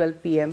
12 PM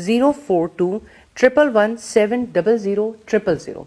042-111-700-000।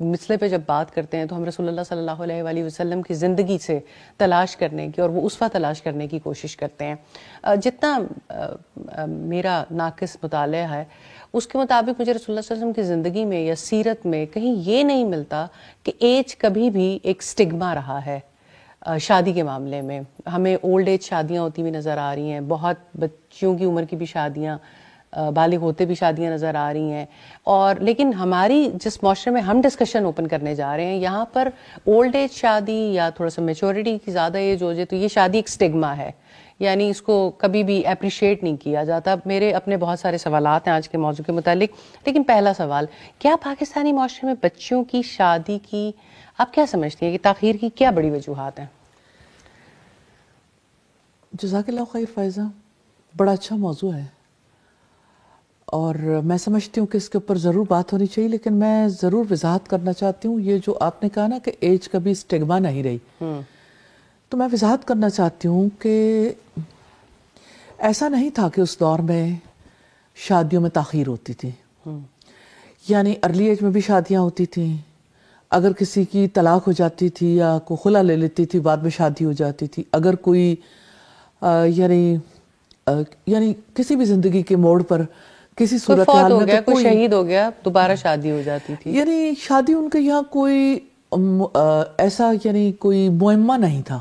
مسئلے پہ جب بات کرتے ہیں تو ہم رسول اللہ صلی اللہ علیہ وآلہ وسلم کی زندگی سے تلاش کرنے کی اور وہ اسوہ تلاش کرنے کی کوشش کرتے ہیں. جتنا میرا ناقص مطالعہ ہے اس کے مطابق مجھے رسول اللہ صلی اللہ علیہ وسلم کی زندگی میں یا سیرت میں کہیں یہ نہیں ملتا کہ ایج کبھی بھی ایک سٹگما رہا ہے شادی کے معاملے میں. ہمیں اولڈ ایج شادیاں ہوتی ہوئی نظر آ رہی ہیں, بہت بچیوں کی عمر کی بھی شادیاں, بالغ ہوتے بھی شادیاں نظر آ رہی ہیں. اور لیکن ہماری جس معاشرے میں ہم ڈسکشن اوپن کرنے جا رہے ہیں یہاں پر اولڈ ایج شادی یا تھوڑا سا میچورٹی کی زیادہ ایج ہو جائے تو یہ شادی ایک سٹگما ہے, یعنی اس کو کبھی بھی اپریشیٹ نہیں کیا جاتا. میرے اپنے بہت سارے سوالات ہیں آج کے موضوع کے متعلق, لیکن پہلا سوال, کیا پاکستانی معاشرے میں بچیوں کی شادی کی آپ کیا سمجھتی ہیں کہ تاخیر کی کیا بڑی وجوہات ہیں؟ جزاک اللہ خیر فائزہ, بڑا اچھا موضوع ہے اور میں سمجھتی ہوں کہ اس کے اوپر ضرور بات ہونی چاہیے, لیکن میں ضرور وضاحت کرنا چاہتی ہوں. یہ جو آپ نے کہا نا کہ ایج کبھی سٹگما نہیں رہی, تو میں وضاحت کرنا چاہتی ہوں کہ ایسا نہیں تھا کہ اس دور میں شادیوں میں تاخیر ہوتی تھی. یعنی ارلی ایج میں بھی شادیاں ہوتی تھیں, اگر کسی کی طلاق ہو جاتی تھی یا کوئی خلا لے لیتی تھی بعد میں شادی ہو جاتی تھی. اگر کوئی یعنی کسی بھی زندگی کے موڑ پر کسی صورتحال میں کوئی شہید ہو گیا دوبارہ شادی ہو جاتی تھی. یعنی شادی ان کے یہاں کوئی ایسا یعنی کوئی معمہ نہیں تھا.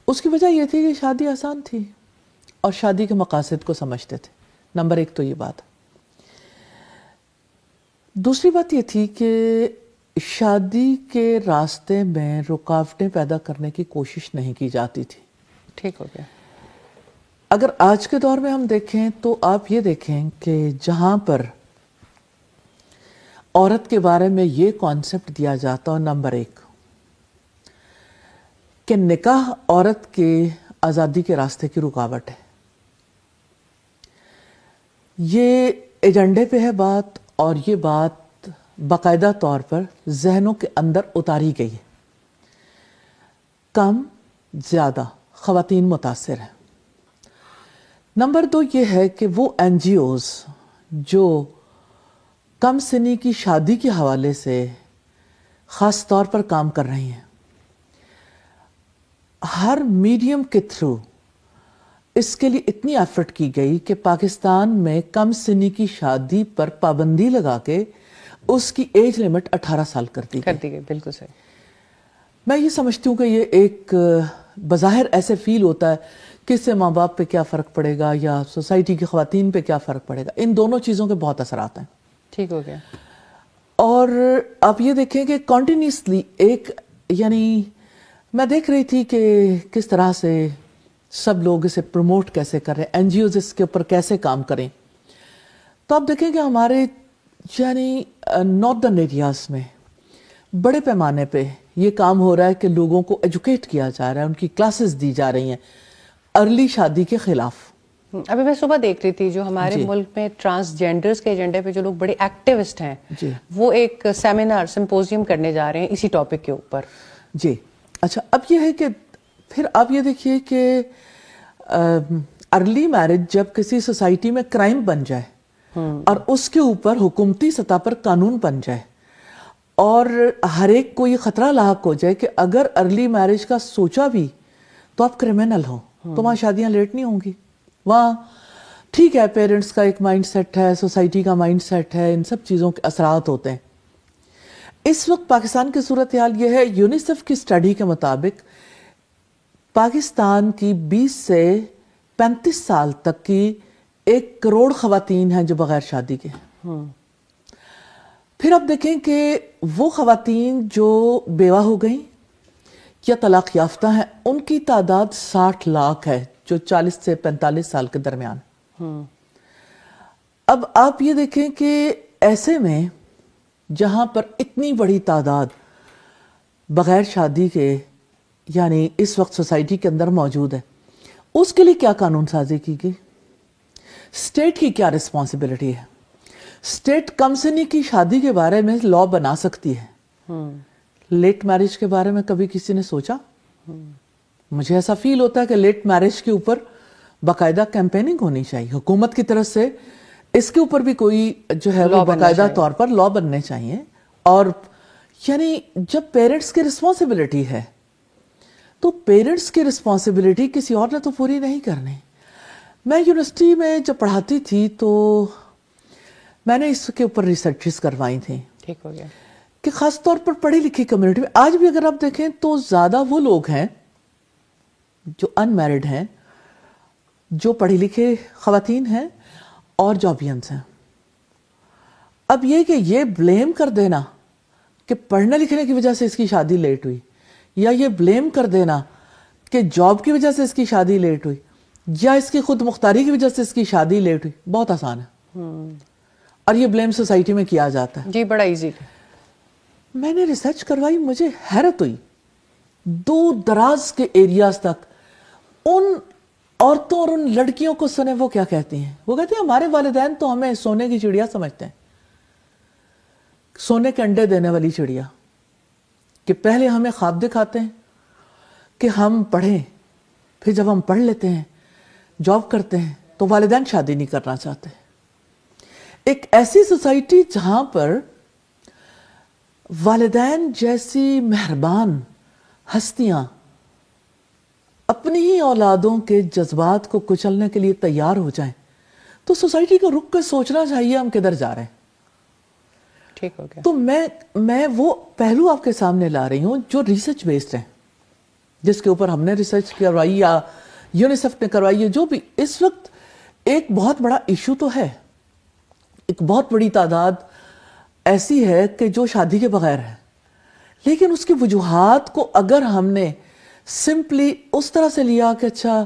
اس کی وجہ یہ تھی کہ شادی آسان تھی اور شادی کے مقاصد کو سمجھتے تھے. نمبر ایک تو یہ بات. دوسری بات یہ تھی کہ شادی کے راستے میں رکاوٹیں پیدا کرنے کی کوشش نہیں کی جاتی تھی. ٹھیک ہو گیا. اگر آج کے دور میں ہم دیکھیں تو آپ یہ دیکھیں کہ جہاں پر عورت کے بارے میں یہ کانسیپٹ دیا جاتا ہے, نمبر ایک کہ نکاح عورت کے آزادی کے راستے کی رکاوٹ ہے. یہ ایجنڈے پہ ہے بات, اور یہ بات باقاعدہ طور پر ذہنوں کے اندر اتاری گئی ہے. کم زیادہ خواتین متاثر ہیں. نمبر دو یہ ہے کہ وہ این جی اوز جو کم سنی کی شادی کے حوالے سے خاص طور پر کام کر رہی ہیں, ہر میڈیم کے تھرو اس کے لیے اتنی ایفرٹ کی گئی کہ پاکستان میں کم سنی کی شادی پر پابندی لگا کے اس کی ایج لمٹ 18 سال کر دی گئی. بالکل صحیح. میں یہ سمجھتی ہوں کہ یہ ایک بظاہر ایسے فیل ہوتا ہے کہ اس سے ماں باپ پہ کیا فرق پڑے گا یا سوسائٹی کی خواتین پہ کیا فرق پڑے گا. ان دونوں چیزوں کے بہت اثرات ہیں. ٹھیک ہو گیا. اور آپ یہ دیکھیں کہ کنٹینیوسلی ایک یعنی میں دیکھ رہی تھی کہ کس طرح سے سب لوگ اسے پروموٹ کیسے کر رہے ہیں, این جی اوز اس کے اوپر کیسے کام کریں. تو آپ دیکھیں کہ ہمارے یعنی ناردرن ایریاز میں بڑے پیمانے پہ یہ کام ہو رہا ہے کہ لوگوں کو ایجوکیٹ کیا جا رہا ہے, ان کی کلاسز دی جا رہی ہیں ارلی شادی کے خلاف. ابھی میں صبح دیکھ رہی تھی جو ہمارے ملک میں ٹرانسجینڈرز کے ایجنڈے پہ جو لوگ بڑے ایکٹیوسٹ ہیں وہ ایک سیمینار سمپوزیم کرنے جا رہے ہیں اسی ٹاپک کے اوپر. جی اچھا, اب یہ ہے کہ پھر آپ یہ دیکھیے کہ ارلی میرج جب کسی سوسائٹی میں کرائم بن جائے اور اس کے اوپر حکومتی سطح پر قانون بن جائے اور ہر ایک کو یہ خطرہ لاحق ہو جائے کہ اگر ارلی میرج کا سوچا بھی تو آپ کرمنل ہو, تو وہاں شادیاں لیٹ نہیں ہوں گی. وہاں ٹھیک ہے پیرنٹس کا ایک مائنڈ سیٹ ہے, سوسائٹی کا مائنڈ سیٹ ہے, ان سب چیزوں کے اثرات ہوتے ہیں. اس وقت پاکستان کی صورتحال یہ ہے, یونیسیف کی اسٹڈی کے مطابق پاکستان کی 20 سے 35 سال تک کی 1 کروڑ خواتین ہیں جو بغیر شادی کے ہیں. پھر آپ دیکھیں کہ وہ خواتین جو بیوہ ہو گئیں یا طلاق یافتہ ہیں ان کی تعداد 60 لاکھ ہے جو 40 سے 45 سال کے درمیان. اب آپ یہ دیکھیں کہ ایسے میں جہاں پر اتنی بڑی تعداد بغیر شادی کے یعنی اس وقت سوسائٹی کے اندر موجود ہے, اس کے لیے کیا قانون سازی کی گئی, اسٹیٹ کی کیا رسپانسبلٹی ہے. اسٹیٹ کم سنی کی شادی کے بارے میں لا بنا سکتی ہے, لیٹ میرج کے بارے میں کبھی کسی نے سوچا؟ مجھے ایسا فیل ہوتا ہے کہ لیٹ میرج کے اوپر باقاعدہ کیمپیننگ ہونی چاہیے حکومت کی طرف سے, اس کے اوپر بھی کوئی جو ہے وہ باقاعدہ طور پر لا بننے چاہیے اور یعنی جب پیرنٹس کی رسپانسبلٹی ہے تو پیرنٹس کی رسپانسبلٹی کسی اور نے تو پوری نہیں کرنی. میں یونیورسٹی میں جب پڑھاتی تھی تو میں نے اس کے اوپر ریسرچز کروائی تھیں. ٹھیک ہو گیا. کہ خاص طور پر پڑھی لکھی کمیونٹی میں آج بھی اگر آپ دیکھیں تو زیادہ وہ لوگ ہیں جو ان میرڈ ہیں, جو پڑھی لکھے خواتین ہیں اور جابینس ہیں. اب یہ بلیم کر دینا کہ پڑھنے لکھنے کی وجہ سے اس کی شادی لیٹ ہوئی, یا یہ بلیم کر دینا کہ جاب کی وجہ سے اس کی شادی لیٹ ہوئی, یا اس کی خود مختاری کی وجہ سے اس کی شادی لیٹ ہوئی, بہت آسان ہے. اور یہ بلیم سوسائٹی میں کیا جاتا ہے. جی بڑا ایزی. میں نے ریسرچ کروائی, مجھے حیرت ہوئی, دور دراز کے ایریاز تک ان عورتوں اور ان لڑکیوں کو سنے وہ کیا کہتی ہیں. وہ کہتی ہیں ہمارے والدین تو ہمیں سونے کی چڑیا سمجھتے ہیں, سونے کے انڈے دینے والی چڑیا, کہ پہلے ہمیں خواب دکھاتے ہیں کہ ہم پڑھیں, پھر جب ہم پڑھ لیتے ہیں جاب کرتے ہیں تو والدین شادی نہیں کرنا چاہتے. ایک ایسی سوسائٹی جہاں پر والدین جیسی مہربان ہستیاں اپنی ہی اولادوں کے جذبات کو کچلنے کے لیے تیار ہو جائیں, تو سوسائٹی کو رک کر سوچنا چاہیے ہم کدھر جا رہے ہیں. ٹھیک ہو گیا. تو میں وہ پہلو آپ کے سامنے لا رہی ہوں جو ریسرچ بیسڈ ہے, جس کے اوپر ہم نے ریسرچ کروائی یا یونیسیف نے کروائی ہے. جو بھی اس وقت ایک بہت بڑا ایشو تو ہے, ایک بہت بڑی تعداد ایسی ہے کہ جو شادی کے بغیر ہے, لیکن اس کی وجوہات کو اگر ہم نے سمپلی اس طرح سے لیا کہ اچھا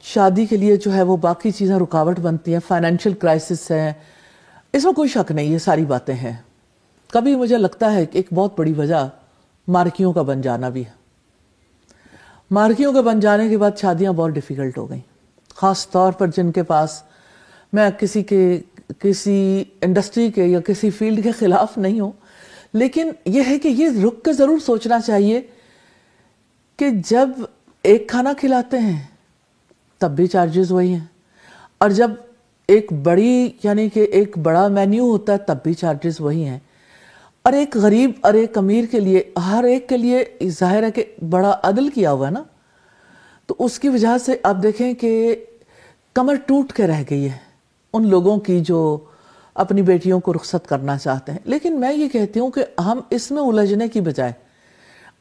شادی کے لیے جو ہے وہ باقی چیزیں رکاوٹ بنتی ہیں, فائنینشیل کرائسس ہے, اس میں کوئی شک نہیں, یہ ساری باتیں ہیں. کبھی مجھے لگتا ہے کہ ایک بہت بڑی وجہ مارکیوں کا بن جانا بھی ہے. مارکیوں کے بن جانے کے بعد شادیاں بہت ڈیفیکلٹ ہو گئیں, خاص طور پر جن کے پاس, میں کسی انڈسٹری کے یا کسی فیلڈ کے خلاف نہیں ہوں, لیکن یہ ہے کہ یہ رک کے ضرور سوچنا چاہیے کہ جب ایک کھانا کھلاتے ہیں تب بھی چارجز وہی ہیں, اور جب ایک بڑی یعنی کہ ایک بڑا مینیو ہوتا ہے تب بھی چارجز وہی ہیں, اور ایک غریب اور ایک امیر کے لیے ہر ایک کے لیے ظاہر ہے کہ بڑا عدل کیا ہوا ہے نا. تو اس کی وجہ سے آپ دیکھیں کہ کمر ٹوٹ کے رہ گئی ہے ان لوگوں کی جو اپنی بیٹیوں کو رخصت کرنا چاہتے ہیں. لیکن میں یہ کہتی ہوں کہ ہم اس میں الجھنے کی بجائے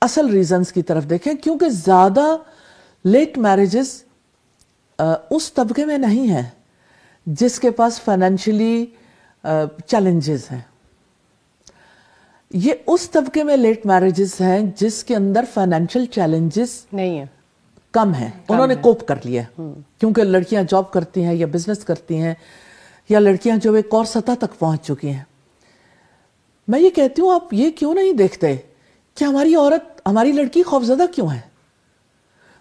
اصل ریزنز کی طرف دیکھیں, کیونکہ زیادہ لیٹ میرجز اس طبقے میں نہیں ہیں جس کے پاس فائنینشلی چیلنجز ہیں. یہ اس طبقے میں لیٹ میرجز ہیں جس کے اندر فائنینشیل چیلنجز نہیں ہیں, کم ہیں, انہوں نے کوپ کر لیا, کیونکہ لڑکیاں جاب کرتی ہیں یا بزنس کرتی ہیں, یا لڑکیاں جو ایک اور سطح تک پہنچ چکی ہیں. میں یہ کہتی ہوں آپ یہ کیوں نہیں دیکھتے کہ ہماری عورت, ہماری لڑکی خوفزدہ کیوں ہے.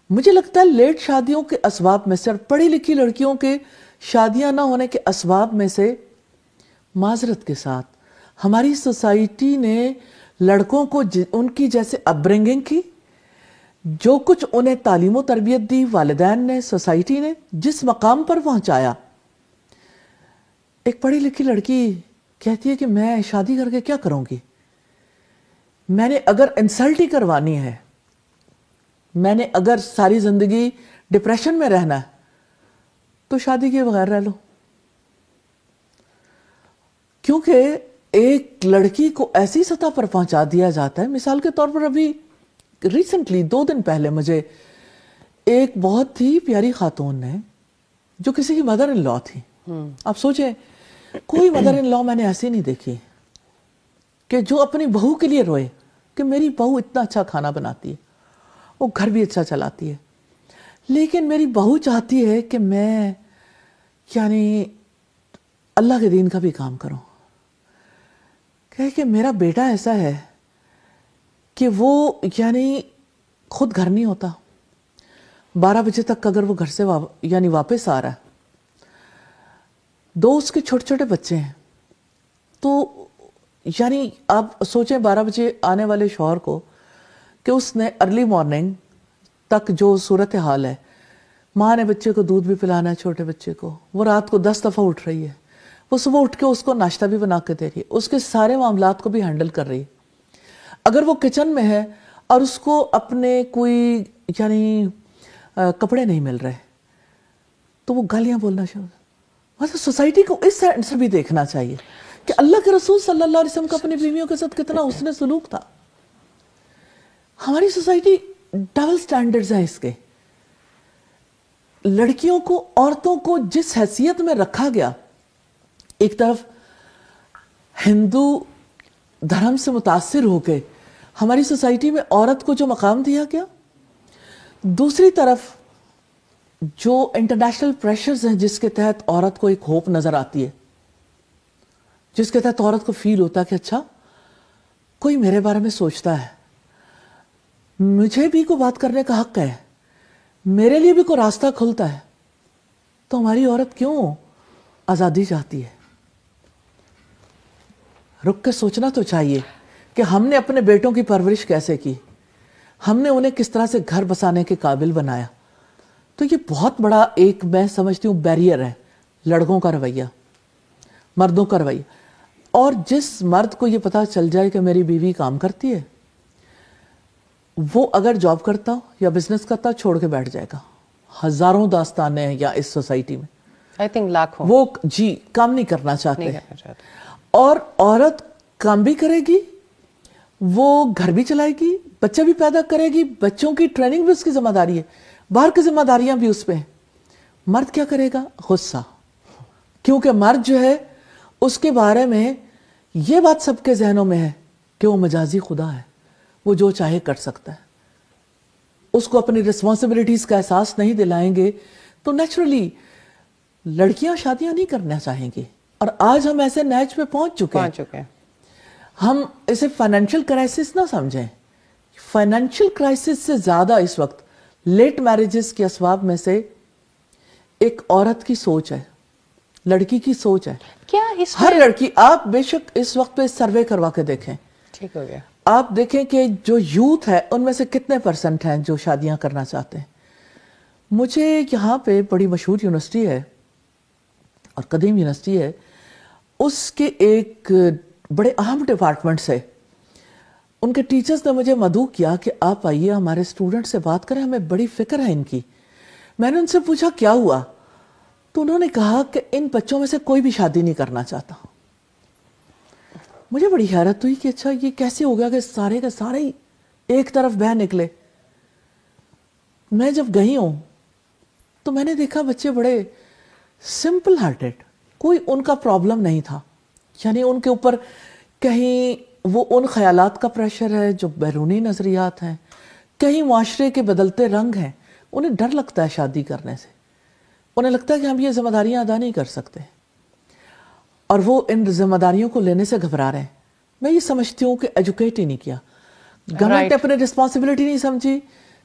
مجھے لگتا ہے لیٹ شادیوں کے اسباب میں سے اور پڑھی لکھی لڑکیوں کے شادیاں نہ ہونے کے اسباب میں سے, معذرت کے ساتھ, ہماری سوسائٹی نے لڑکوں کو ان کی جیسے اپ برنگنگ کی, جو کچھ انہیں تعلیم و تربیت دی والدین نے, سوسائٹی نے جس مقام پر پہنچایا. ایک پڑھی لکھی لڑکی کہتی ہے کہ میں شادی کر کے کیا کروں گی, میں نے اگر انسلٹ ہی کروانی ہے, میں نے اگر ساری زندگی ڈپریشن میں رہنا ہے تو شادی کے بغیر رہ لو. کیونکہ ایک لڑکی کو ایسی سطح پر پہنچا دیا جاتا ہے. مثال کے طور پر ابھی ریسنٹلی 2 دن پہلے مجھے ایک بہت ہی پیاری خاتون نے, جو کسی کی مدر ان لا تھی, آپ سوچیں کوئی مدر ان لا میں نے ایسی نہیں دیکھی کہ جو اپنی بہو کے لیے روئے کہ میری بہو اتنا اچھا کھانا بناتی ہے, وہ گھر بھی اچھا چلاتی ہے, لیکن میری بہو چاہتی ہے کہ میں یعنی اللہ کے دین کا بھی کام کروں. کہ میرا بیٹا ایسا ہے کہ وہ یعنی خود گھر نہیں ہوتا, 12 بجے تک اگر وہ گھر سے یعنی واپس آ رہا ہے, 2 اس کے چھوٹے چھوٹے بچے ہیں, تو یعنی آپ سوچیں 12 بجے آنے والے شوہر کو کہ اس نے ارلی مارننگ تک جو صورتحال ہے, ماں نے بچے کو دودھ بھی پلانا ہے چھوٹے بچے کو, وہ رات کو 10 دفعہ اٹھ رہی ہے, وہ صبح اٹھ کے اس کو ناشتہ بھی بنا کے دے رہی ہے, اس کے سارے معاملات کو بھی ہینڈل کر رہی ہے. اگر وہ کچن میں ہے اور اس کو اپنے کوئی یعنی کپڑے نہیں مل رہے تو وہ گالیاں بولنا شروع. مطلب سوسائٹی کو اس سائڈ سے بھی دیکھنا چاہیے کہ اللہ کے رسول صلی اللہ علیہ وسلم کا اپنی بیویوں کے ساتھ کتنا حسن سلوک تھا. ہماری سوسائٹی ڈبل سٹینڈرڈز ہیں اس کے. لڑکیوں کو, عورتوں کو جس حیثیت میں رکھا گیا, ایک طرف ہندو دھرم سے متاثر ہو کے ہماری سوسائٹی میں عورت کو جو مقام دیا گیا, دوسری طرف جو انٹرنیشنل پریشرز ہیں جس کے تحت عورت کو ایک ہوپ نظر آتی ہے, جس کے تحت عورت کو فیل ہوتا ہے کہ اچھا کوئی میرے بارے میں سوچتا ہے, مجھے بھی کوئی بات کرنے کا حق ہے, میرے لیے بھی کوئی راستہ کھلتا ہے, تو ہماری عورت کیوں آزادی چاہتی ہے؟ رک کے سوچنا تو چاہیے کہ ہم نے اپنے بیٹوں کی پرورش کیسے کی, ہم نے انہیں کس طرح سے گھر بسانے کے قابل بنایا. تو یہ بہت بڑا ایک میں سمجھتی ہوں بیریئر ہے لڑکوں کا رویہ, مردوں کا رویہ. اور جس مرد کو یہ پتا چل جائے کہ میری بیوی کام کرتی ہے, وہ اگر جاب کرتا ہو یا بزنس کرتا ہو چھوڑ کے بیٹھ جائے گا. ہزاروں داستانیں ہیں یا اس سوسائٹی میں, آئی تھنک لاکھوں, وہ جی کام نہیں کرنا چاہتے. اور عورت کام بھی کرے گی, وہ گھر بھی چلائے گی, بچے بھی پیدا کرے گی, بچوں کی ٹریننگ بھی اس کی ذمہ داری ہے, باہر کی ذمہ داریاں بھی اس پہ ہیں. مرد کیا کرے گا؟ غصہ. کیونکہ مرد جو ہے اس کے بارے میں یہ بات سب کے ذہنوں میں ہے کہ وہ مجازی خدا ہے, وہ جو چاہے کر سکتا ہے. اس کو اپنی رسپانسبلٹیز کا احساس نہیں دلائیں گے تو نیچرلی لڑکیاں شادیاں نہیں کرنا چاہیں گی. اور آج ہم ایسے نیچ پہ پہنچ چکے ہیں, ہم اسے فائنینشیل کرائسس نہ سمجھیں. فائنینشیل کرائسس سے زیادہ اس وقت لیٹ میرجز کے اسباب میں سے ایک عورت کی سوچ ہے, لڑکی کی سوچ ہے. کیا ہر لڑکی, آپ بے شک اس وقت پہ سروے کروا کے دیکھیں, ٹھیک ہو گیا, آپ دیکھیں کہ جو یوتھ ہے ان میں سے کتنے % ہیں جو شادیاں کرنا چاہتے ہیں. مجھے یہاں پہ بڑی مشہور یونیورسٹی ہے اور قدیم یونیورسٹی ہے, اس کے ایک بڑے اہم ڈپارٹمنٹ سے ان کے ٹیچرز نے مجھے مدعو کیا کہ آپ آئیے ہمارے اسٹوڈنٹ سے بات کریں, ہمیں بڑی فکر ہے ان کی. میں نے ان سے پوچھا کیا ہوا, تو انہوں نے کہا کہ ان بچوں میں سے کوئی بھی شادی نہیں کرنا چاہتا. مجھے بڑی حیرت ہوئی کہ اچھا یہ کیسے ہو گیا کہ سارے کے سارے ہی ایک طرف بہ نکلے. میں جب گئی ہوں تو میں نے دیکھا بچے بڑے سمپل ہارٹڈ, کوئی ان کا پرابلم نہیں تھا. یعنی ان کے اوپر کہیں وہ ان خیالات کا پریشر ہے جو بیرونی نظریات ہیں, کہیں معاشرے کے بدلتے رنگ ہیں. انہیں ڈر لگتا ہے شادی کرنے سے, انہیں لگتا ہے کہ ہم یہ ذمہ داریاں ادا نہیں کر سکتے, اور وہ ان ذمہ داریوں کو لینے سے گھبرا رہے ہیں. میں یہ سمجھتی ہوں کہ ایجوکیٹ ہی نہیں کیا, گورنمنٹ نے اپنے رسپانسبلٹی نہیں سمجھی,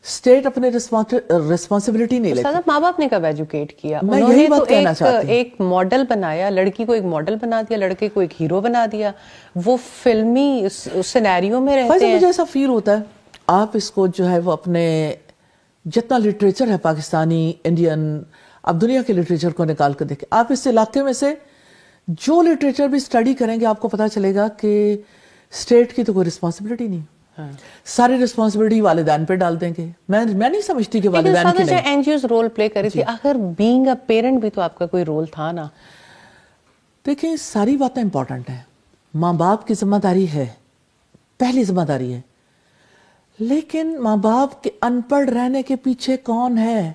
اسٹیٹ اپنے رسپانسبلٹی نہیں لیتی. ماں باپ نے کب ایجوکیٹ کیا؟ میں یہی بات کہنا چاہتی ہوں. ایک ماڈل بنایا, لڑکی کو ایک ماڈل بنا دیا, لڑکے کو ایک ہیرو بنا دیا, وہ فلمی سینیریو میں رہتے ہیں. مجھے ایسا فیل ہوتا ہے, آپ اس کو جو ہے وہ اپنے جتنا لٹریچر ہے پاکستانی, انڈین, آپ دنیا کے لٹریچر کو نکال کے دیکھیں, آپ اس علاقے میں سے جو لٹریچر بھی اسٹڈی کریں گے آپ کو پتا چلے گا کہ اسٹیٹ کی تو کوئی رسپانسبلٹی نہیں, ساری رسپانسبلٹی والدین پہ ڈال دیں گے. میں نہیں سمجھتی کہ والدین کی نہیں. N G Os role play کری تھی, آخر بینگ اے پیرنٹ بھی تو آپ کا کوئی رول تھا نا. دیکھیں ساری باتیں امپورٹنٹ ہیں, ماں باپ کی ذمہ داری ہے, پہلی ذمہ داری ہے, لیکن ماں باپ کے ان پڑھ رہنے کے پیچھے کون ہے؟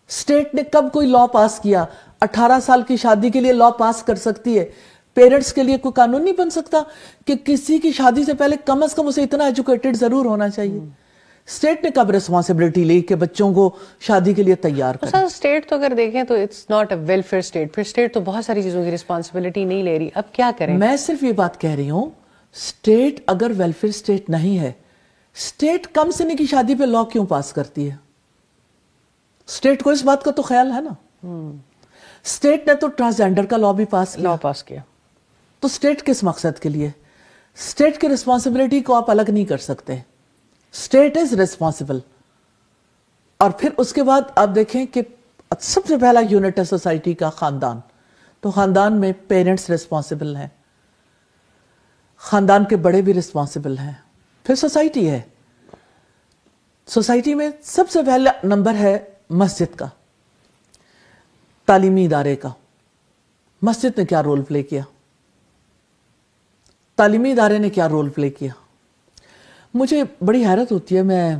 اسٹیٹ نے کب کوئی لا پاس کیا؟ 18 سال کی شادی کے لیے لا پاس کر سکتی ہے, پیرنٹس کے لیے کوئی قانون نہیں بن سکتا کہ کسی کی شادی سے پہلے کم از کم اسے اتنا ایجوکیٹڈ ضرور ہونا چاہیے. اسٹیٹ نے کب ریسپانسبلٹی لی کہ بچوں کو شادی کے لیے تیار کریں؟ اسٹیٹ تو اگر دیکھیں تو it's not a welfare state, پھر اسٹیٹ تو بہت ساری چیزوں کی رسپانسبلٹی نہیں لے رہی. اب کیا کریں؟ میں صرف یہ بات کہہ رہی ہوں, اسٹیٹ اگر ویلفیئر اسٹیٹ نہیں ہے, اسٹیٹ کم سنی کی شادی پہ لا کیوں پاس کرتی ہے؟ اسٹیٹ کو اس بات کا تو خیال ہے نا. اسٹیٹ نے تو ٹرانسجینڈر کا لا بھی پاس کیا, تو اسٹیٹ کس مقصد کے لیے؟ اسٹیٹ کی رسپانسبلٹی کو آپ الگ نہیں کر سکتے, اسٹیٹ از ریسپانسبل. اور پھر اس کے بعد آپ دیکھیں کہ سب سے پہلا یونٹ ہے سوسائٹی کا خاندان. تو خاندان میں پیرنٹس رسپانسبل ہیں، خاندان کے بڑے بھی رسپانسبل ہیں، پھر سوسائٹی ہے. سوسائٹی میں سب سے پہلا نمبر ہے مسجد کا، تعلیمی ادارے کا. مسجد نے کیا رول پلے کیا؟ تعلیمی ادارے نے کیا رول پلے کیا؟ مجھے بڑی حیرت ہوتی ہے. میں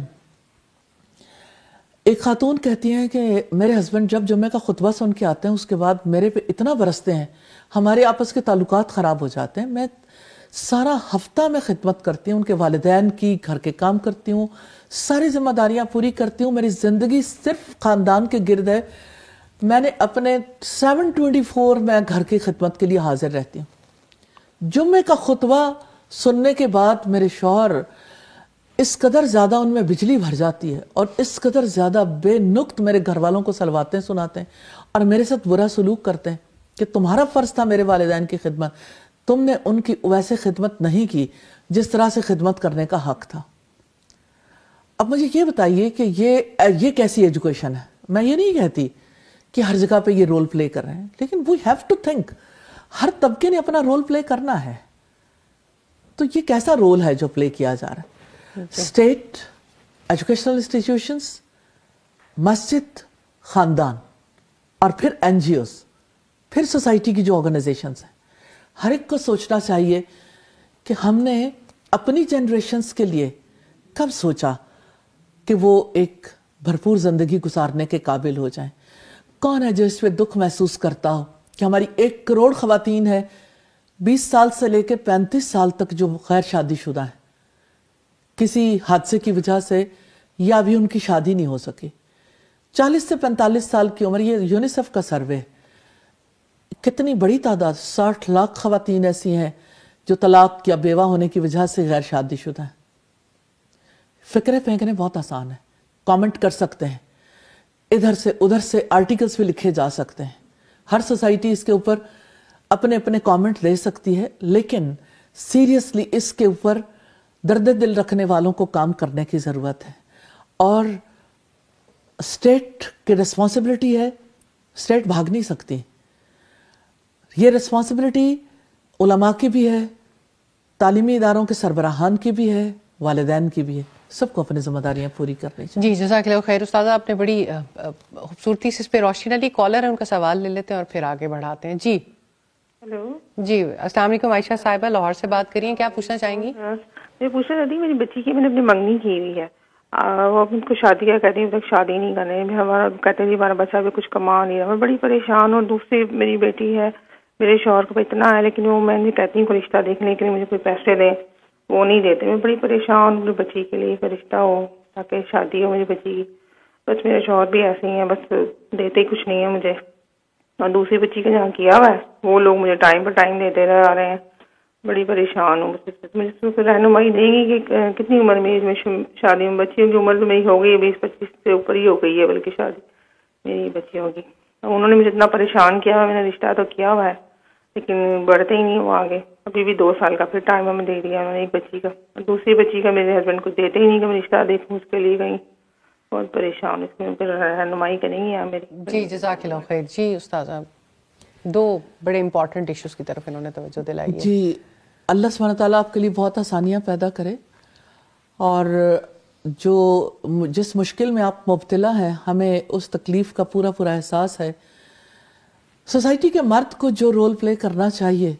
ایک خاتون کہتی ہیں کہ میرے ہسبینڈ جب جمعہ کا خطبہ سن کے آتے ہیں اس کے بعد میرے پہ اتنا برستے ہیں، ہمارے آپس کے تعلقات خراب ہو جاتے ہیں. میں سارا ہفتہ میں خدمت کرتی ہوں، ان کے والدین کی، گھر کے کام کرتی ہوں، ساری ذمہ داریاں پوری کرتی ہوں. میری زندگی صرف خاندان کے گرد ہے. میں نے اپنے 7/24 میں گھر کی خدمت کے لیے حاضر رہتی ہوں. جمعے کا خطبہ سننے کے بعد میرے شوہر اس قدر زیادہ ان میں بجلی بھر جاتی ہے اور اس قدر زیادہ بے نقط میرے گھر والوں کو سلواتیں سناتے ہیں اور میرے ساتھ برا سلوک کرتے ہیں کہ تمہارا فرض تھا میرے والدین کی خدمت، تم نے ان کی ویسے خدمت نہیں کی جس طرح سے خدمت کرنے کا حق تھا. اب مجھے یہ بتائیے کہ یہ کیسی ایجوکیشن ہے؟ میں یہ نہیں کہتی کہ ہر جگہ پہ یہ رول پلے کر رہے ہیں، لیکن وی ہیو ٹو تھنک ہر طبقے نے اپنا رول پلے کرنا ہے. تو یہ کیسا رول ہے جو پلے کیا جا رہا ہے؟ اسٹیٹ، ایجوکیشنل انسٹیٹیوشنز، مسجد، خاندان، اور پھر این جی اوز، پھر سوسائٹی کی جو آرگنائزیشنز ہیں. ہر ایک کو سوچنا چاہیے کہ ہم نے اپنی جنریشنز کے لیے کب سوچا کہ وہ ایک بھرپور زندگی گزارنے کے قابل ہو جائیں. کون ہے جو اس پہ دکھ محسوس کرتا ہو کہ ہماری 1 کروڑ خواتین ہے 20 سال سے لے کے 35 سال تک جو غیر شادی شدہ ہیں، کسی حادثے کی وجہ سے یا بھی ان کی شادی نہیں ہو سکی. 40 سے 45 سال کی عمر، یہ یونیسیف کا سروے، کتنی بڑی تعداد، 60 لاکھ خواتین ایسی ہیں جو طلاق یا بیوہ ہونے کی وجہ سے غیر شادی شدہ ہیں. فکرے پھینکنے بہت آسان ہے، کامنٹ کر سکتے ہیں، ادھر سے ادھر سے آرٹیکلز بھی لکھے جا سکتے ہیں، ہر سوسائٹی اس کے اوپر اپنے اپنے کامنٹ دے سکتی ہے، لیکن سیریسلی اس کے اوپر درد دل رکھنے والوں کو کام کرنے کی ضرورت ہے. اور اسٹیٹ کی ریسپانسبلٹی ہے، اسٹیٹ بھاگ نہیں سکتی. یہ ریسپانسبلٹی علماء کی بھی ہے، تعلیمی اداروں کے سربراہان کی بھی ہے، والدین کی بھی ہے. سب کو اپنی ذمہ داریاں پوری کرنی چاہیے. جی جزاک اللہ خیر. استاذہ آپ نے بڑی خوبصورتی سے اس پہ روشنی ڈالی. کالر ہے، ان کا سوال لے لیتے ہیں اور پھر آگے بڑھاتے ہیں. جی ہیلو. جی السلام علیکم. عائشہ صاحبہ لاہور سے بات کریے، کیا پوچھنا چاہیں گی؟ میں پوچھنا چاہتی ہوں، میری بچی کی میں نے اپنی منگنی کی ہوئی ہے، وہ اپنے کو شادی کا کہتی ہیں، تک شادی نہیں کرنے. ہمارا کہتے ہیں جی ہمارا بچہ بھی کچھ کما نہیں رہا. میں بڑی پریشان ہوں. دوسری میری بیٹی ہے، میرے شوہر کو اتنا ہے، لیکن وہ میں کہتی ہوں کوئی رشتہ دیکھنے کے لیے مجھے کوئی پیسے دیں، وہ نہیں دیتے. میں بڑی پریشان ہوں، میری بچی کے لیے کوئی رشتہ ہو تاکہ شادی ہو میری بچی کی. بس میرے شوہر بھی ایسے ہی ہیں، بس دیتے ہی کچھ نہیں ہے مجھے. اور دوسری بچی کا جہاں کیا ہوا ہے وہ لوگ مجھے ٹائم پر ٹائم دیتے رہ رہے ہیں. بڑی پریشان ہوں. مجھے اس میں رہنمائی دے گی کہ کتنی عمر میں شادی میں، بچیوں کی عمر تو میری ہو گئی ہے 20-25 سے اوپر ہی ہو گئی ہے بلکہ شادی میری بچیوں کی. انہوں نے مجھے اتنا پریشان کیا، میں نے رشتہ تو کیا ہوا ہے لیکن بڑھتے ہی نہیں وہ آگے. ابھی بھی 2 سال کا پھر ٹائم ہمیں دے دیا انہوں نے ایک بچی کا. دوسری بچی کا میرے ہسبینڈ کو دیتے ہی نہیں کہ میں رشتہ دیکھوں اس کے لیے. کہیں بہت پریشان. اس میں پھر رہنمائی کریں گی آپ میری؟ جی جزاک اللہ خیر. جی استاذہ 2 بڑے امپورٹنٹ ایشوز کی طرف انہوں نے توجہ دلائی ہے. جی اللہ سبحانہ تعالیٰ آپ کے لیے بہت آسانیاں پیدا کرے، اور جس مشکل میں آپ مبتلا ہیں ہمیں اس تکلیف کا پورا احساس ہے. سوسائٹی کے مرد کو جو رول پلے کرنا چاہیے،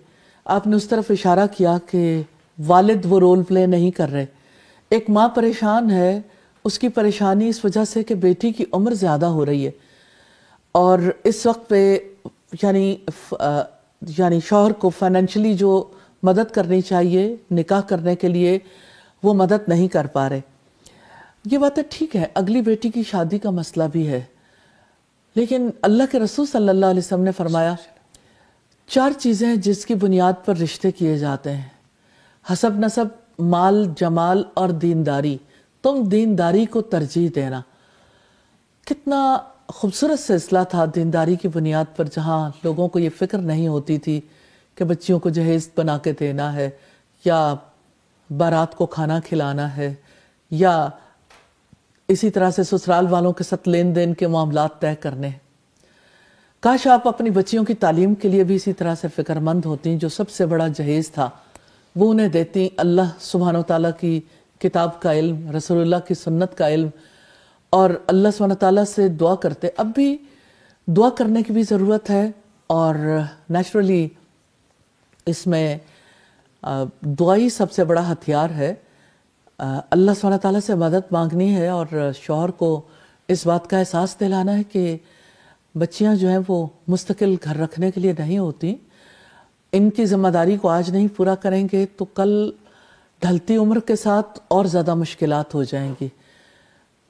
آپ نے اس طرف اشارہ کیا کہ والد وہ رول پلے نہیں کر رہے. ایک ماں پریشان ہے، اس کی پریشانی اس وجہ سے کہ بیٹی کی عمر زیادہ ہو رہی ہے، اور اس وقت پہ یعنی شوہر کو فائنینشلی جو مدد کرنی چاہیے نکاح کرنے کے لیے وہ مدد نہیں کر پا رہے. یہ بات ہے، ٹھیک ہے، اگلی بیٹی کی شادی کا مسئلہ بھی ہے، لیکن اللہ کے رسول صلی اللہ علیہ وسلم نے فرمایا 4 چیزیں جس کی بنیاد پر رشتے کیے جاتے ہیں: حسب نسب، مال جمال اور دینداری. تم دینداری کو ترجیح دینا. کتنا خوبصورت سلسلہ تھا دینداری کی بنیاد پر، جہاں لوگوں کو یہ فکر نہیں ہوتی تھی کہ بچیوں کو جہیز بنا کے دینا ہے، یا بارات کو کھانا کھلانا ہے، یا اسی طرح سے سسرال والوں کے ساتھ لین دین کے معاملات طے کرنے. کاش آپ اپنی بچیوں کی تعلیم کے لیے بھی اسی طرح سے فکر مند ہوتی، جو سب سے بڑا جہیز تھا وہ انہیں دیتی، اللہ سبحانہ وتعالیٰ کی کتاب کا علم، رسول اللہ کی سنت کا علم، اور اللہ سبحانہ وتعالیٰ سے دعا کرتے. اب بھی دعا کرنے کی بھی ضرورت ہے، اور نیچرلی اس میں دعائی سب سے بڑا ہتھیار ہے. اللہ سبحانہ وتعالیٰ سے مدد مانگنی ہے، اور شوہر کو اس بات کا احساس دلانا ہے کہ بچیاں جو ہیں وہ مستقل گھر رکھنے کے لیے نہیں ہوتی. ان کی ذمہ داری کو آج نہیں پورا کریں گے تو کل ڈھلتی عمر کے ساتھ اور زیادہ مشکلات ہو جائیں گی.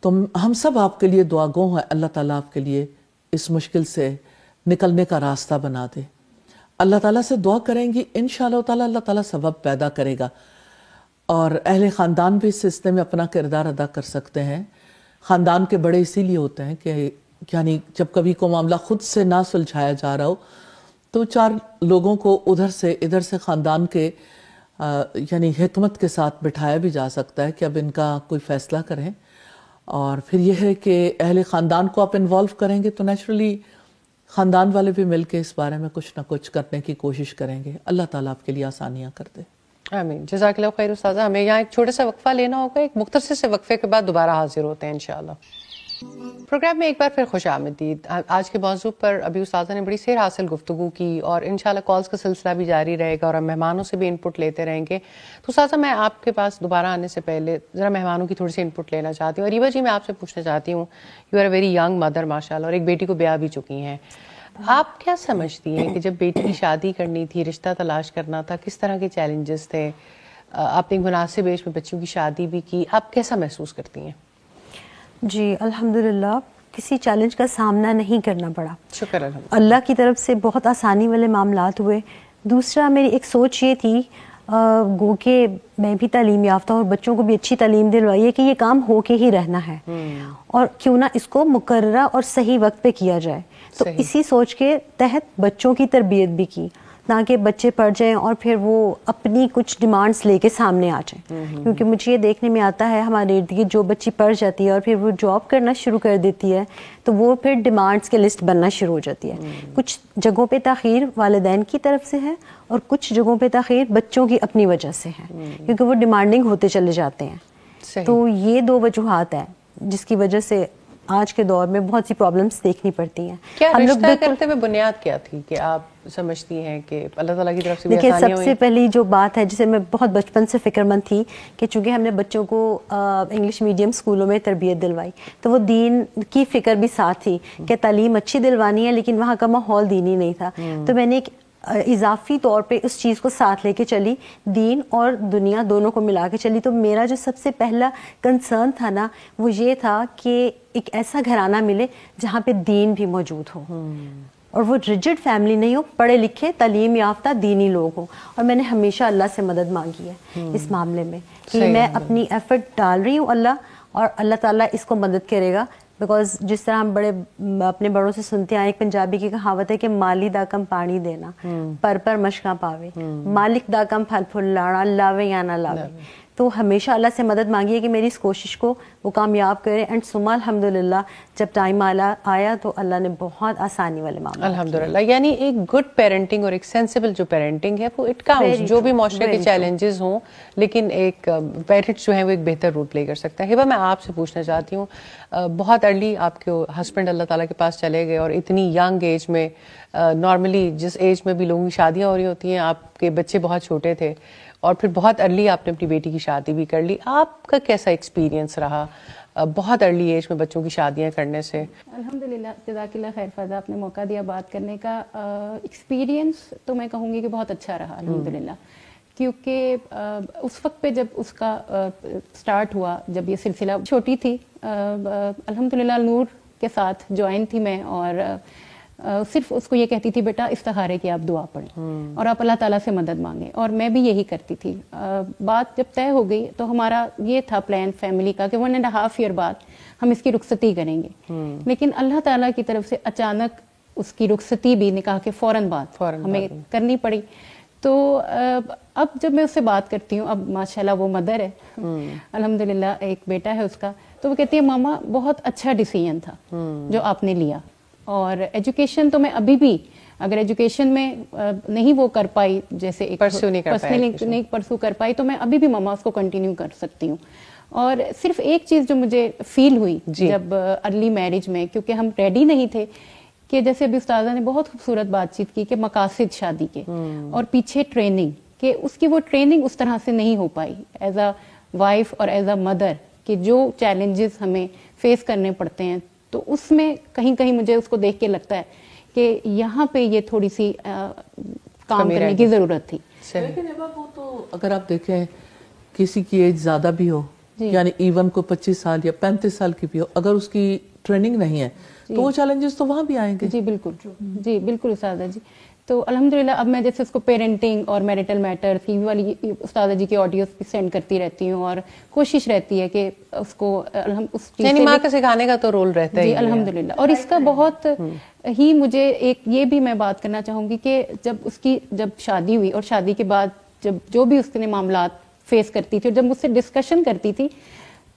تو ہم سب آپ کے لیے دعا گو ہیں، اللہ تعالیٰ آپ کے لیے اس مشکل سے نکلنے کا راستہ بنا دے. اللہ تعالیٰ سے دعا کریں گی، انشاءاللہ تعالیٰ اللہ تعالیٰ سبب پیدا کرے گا، اور اہل خاندان بھی اس سلسلے میں اپنا کردار ادا کر سکتے ہیں. خاندان کے بڑے اسی لیے ہوتے ہیں کہ یعنی جب کبھی کوئی معاملہ خود سے نہ سلجھایا جا رہا ہو تو 4 لوگوں کو ادھر سے ادھر سے خاندان کے یعنی حکمت کے ساتھ بٹھایا بھی جا سکتا ہے کہ اب ان کا کوئی فیصلہ کریں. اور پھر یہ ہے کہ اہل خاندان کو آپ انوالو کریں گے تو نیچرلی خاندان والے بھی مل کے اس بارے میں کچھ نہ کچھ کرنے کی کوشش کریں گے. اللہ تعالیٰ آپ کے لیے آسانیاں کر دے. آمین. جزاک اللہ خیر استاذہ. ہمیں یہاں ایک چھوٹا سا وقفہ لینا ہوگا، ایک مختصر سے وقفے کے بعد دوبارہ حاضر ہوتے ہیں انشاءاللہ. پروگرام میں ایک بار پھر خوش آمدید. آج کے موضوع پر ابھی استاذہ نے بڑی سیر حاصل گفتگو کی، اور انشاءاللہ کالز کا سلسلہ بھی جاری رہے گا، اور ہم مہمانوں سے بھی انپٹ لیتے رہیں گے. تو استاذہ میں آپ کے پاس دوبارہ آنے سے پہلے ذرا مہمانوں کی تھوڑی سی انپٹ لینا چاہتی ہوں. اور ریبا جی میں آپ سے پوچھنا چاہتی ہوں، you are a very young mother ماشاءاللہ، اور ایک بیٹی کو بیاہ بھی چکی ہیں. آپ کیا سمجھتی ہیں کہ جب بیٹی کی شادی کرنی تھی، رشتہ تلاش کرنا تھا، کس طرح کے چیلنجز تھے؟ آپ نے ایک مناسب ایج میں بچیوں کی شادی بھی کی، آپ کیسا محسوس کرتی ہیں؟ جی الحمدللہ کسی چیلنج کا سامنا نہیں کرنا پڑا، شکر الحمد. اللہ کی طرف سے بہت آسانی والے معاملات ہوئے. دوسرا میری ایک سوچ یہ تھی گو کہ میں بھی تعلیم یافتہ اور بچوں کو بھی اچھی تعلیم دلوائیے کہ یہ کام ہو کے ہی رہنا ہے، اور کیوں نہ اس کو مقررہ اور صحیح وقت پہ کیا جائے. تو اسی سوچ کے تحت بچوں کی تربیت بھی کی تاکہ بچے پڑھ جائیں اور پھر وہ اپنی کچھ ڈیمانڈس لے کے سامنے آ جائیں. کیونکہ مجھے یہ دیکھنے میں آتا ہے ہمارے ارد گرد جو بچی پڑھ جاتی ہے اور پھر وہ جاب کرنا شروع کر دیتی ہے تو وہ پھر ڈیمانڈس کے لسٹ بننا شروع ہو جاتی ہے. کچھ جگہوں پہ تاخیر والدین کی طرف سے ہے اور کچھ جگہوں پہ تاخیر بچوں کی اپنی وجہ سے ہے، کیونکہ وہ ڈیمانڈنگ ہوتے چلے جاتے ہیں. تو یہ 2 وجوہات ہیں جس کی وجہ سے آج کے دور میں بہت سی پرابلمس دیکھنی پڑتی ہیں. کیا رشتہ کرتے ہوئے بنیاد کیا تھی کہ آپ سمجھتی ہیں کہ اللہ تعالیٰ کی طرف سے بھی آسانیاں ہوئی؟ سب سے پہلی جو بات ہے جسے میں بہت بچپن سے فکر مند تھی کہ چونکہ ہم نے بچوں کو انگلش میڈیم اسکولوں میں تربیت دلوائی تو وہ دین کی فکر بھی ساتھ تھی کہ تعلیم اچھی دلوانی ہے لیکن وہاں کا ماحول دینی نہیں تھا. تو میں نے ایک اضافی طور پہ اس چیز کو ساتھ لے کے چلی، دین اور دنیا دونوں کو ملا کے چلی. تو میرا جو سب سے پہلا کنسرن تھا نا وہ یہ تھا کہ ایک ایسا گھرانہ ملے جہاں پہ دین بھی موجود ہو اور وہ ریجڈ فیملی نہیں ہو، پڑھے لکھے تعلیم یافتہ دینی لوگ ہوں. اور میں نے ہمیشہ اللہ سے مدد مانگی ہے اس معاملے میں کہ میں اپنی ایفرٹ ڈال رہی ہوں اللہ، اور اللہ تعالیٰ اس کو مدد کرے گا. بیکاز جس طرح ہم اپنے بڑوں سے سنتے ہیں، ایک پنجابی کی کہاوت ہے کہ مالی دا کم پانی دینا پر مشکاں پاوے، مالک دا کم پھل پھول لانا لاوے یا نہ لاوے. تو ہمیشہ اللہ سے مدد مانگیے کہ میری اس کوشش کو وہ کامیاب کرے. اینڈ ثم الحمدللہ جب ٹائم آیا تو اللہ نے بہت آسانی والے معاملے الحمدللہ. یعنی ایک گڈ پیرنٹنگ اور ایک سینسیبل جو پیرنٹنگ ہے وہ اٹ کاؤنٹس، جو بھی معاشرے کے چیلنجز ہوں لیکن ایک پیرنٹ جو ہیں وہ ایک بہتر رول پلے کر سکتا ہے. ہبہ میں آپ سے پوچھنا چاہتی ہوں، بہت ارلی آپ کے ہسبینڈ اللہ تعالیٰ کے پاس چلے گئے اور اتنی ینگ ایج میں، نارملی جس ایج میں بھی لوگوں کی شادیاں ہو رہی ہوتی ہیں، آپ کے بچے بہت چھوٹے تھے اور پھر بہت ارلی آپ نے اپنی بیٹی کی شادی بھی کر لی. آپ کا کیسا ایکسپیرینس رہا بہت ارلی ایج میں بچوں کی شادیاں کرنے سے؟ الحمدللہ جزاک اللہ خیر فضا، آپ نے موقع دیا بات کرنے کا. ایکسپیرینس تو میں کہوں گی کہ بہت اچھا رہا الحمدللہ، کیونکہ اس وقت پہ جب اس کا سٹارٹ ہوا، جب یہ سلسلہ چھوٹی تھی، الحمدللہ نور کے ساتھ جوائن تھی میں، اور صرف اس کو یہ کہتی تھی بیٹا استخارے کی آپ دعا پڑھیں اور آپ اللہ تعالیٰ سے مدد مانگیں، اور میں بھی یہی کرتی تھی. بات جب طے ہو گئی تو ہمارا یہ تھا پلان فیملی کا کہ 1.5 ایئر بعد ہم اس کی رخصتی کریں گے. لیکن اللہ تعالیٰ کی طرف سے اچانک اس کی رخصتی بھی نکاح کے فوراً بعد ہمیں کرنی پڑی. تو اب جب میں اس سے بات کرتی ہوں، اب ماشاءاللہ وہ مدر ہے الحمدللہ، ایک بیٹا ہے اس کا، تو وہ کہتی ہے ماما بہت اچھا ڈیسیژن تھا جو آپ نے لیا. اور ایجوکیشن تو میں ابھی بھی اگر ایجوکیشن میں نہیں وہ کر پائی, جیسے پرسنلی نہیں پرسو کر پائی, تو میں ابھی بھی ماما اس کو کنٹینیو کر سکتی ہوں. اور صرف ایک چیز جو مجھے فیل ہوئی جب ارلی میرج میں, کیونکہ ہم ریڈی نہیں تھے, کہ جیسے ابھی استاذہ نے بہت خوبصورت بات چیت کی کہ مقاصد شادی کے اور پیچھے ٹریننگ, کہ اس کی وہ ٹریننگ اس طرح سے نہیں ہو پائی ایز اے وائف اور ایز اے مدر, کہ جو چیلنجز ہمیں فیس کرنے پڑتے ہیں, تو اس میں کہیں کہیں مجھے اس کو دیکھ کے لگتا ہے کہ یہاں پہ یہ تھوڑی سی کام کرنے کی ضرورت تھی. لیکن وہ تو اگر آپ دیکھیں کسی کی ایج زیادہ بھی ہو, یعنی ایون کو 25 سال یا 35 سال کی بھی ہو, اگر اس کی ٹریننگ نہیں ہے تو وہ چیلنجز تو وہاں بھی آئیں گے. جی بالکل, جی بالکل استاذہ جی. تو الحمدللہ اب میں جیسے اس کو پیرنٹنگ اور میرٹل میٹر تھی والی استاذہ جی کی آڈیوز بھی سینڈ کرتی رہتی ہوں, اور کوشش رہتی ہے کہ اس کو اس چیز یعنی ماں کا سکھانے کا تو رول رہتا ہے. جی الحمدللہ. اور اس کا بہت ہی مجھے ایک یہ بھی میں بات کرنا چاہوں گی کہ جب شادی ہوئی اور شادی کے بعد جب جو بھی اس نے معاملات فیس کرتی تھی اور جب مجھ سے ڈسکشن کرتی تھی,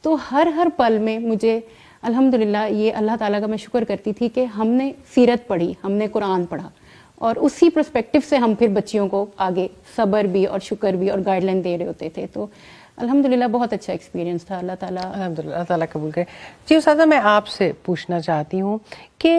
تو ہر پل میں مجھے الحمدللہ یہ اللہ تعالیٰ کا میں شکر کرتی تھی کہ ہم نے سیرت پڑھی, ہم نے قرآن پڑھا, اور اسی پرسپیکٹو سے ہم پھر بچیوں کو آگے صبر بھی اور شکر بھی اور گائیڈ لائن دے رہے ہوتے تھے. تو الحمدللہ بہت اچھا ایکسپیرینس تھا. اللہ تعالیٰ الحمدللہ, اللہ تعالیٰ قبول کرے. جی استاذہ, میں آپ سے پوچھنا چاہتی ہوں کہ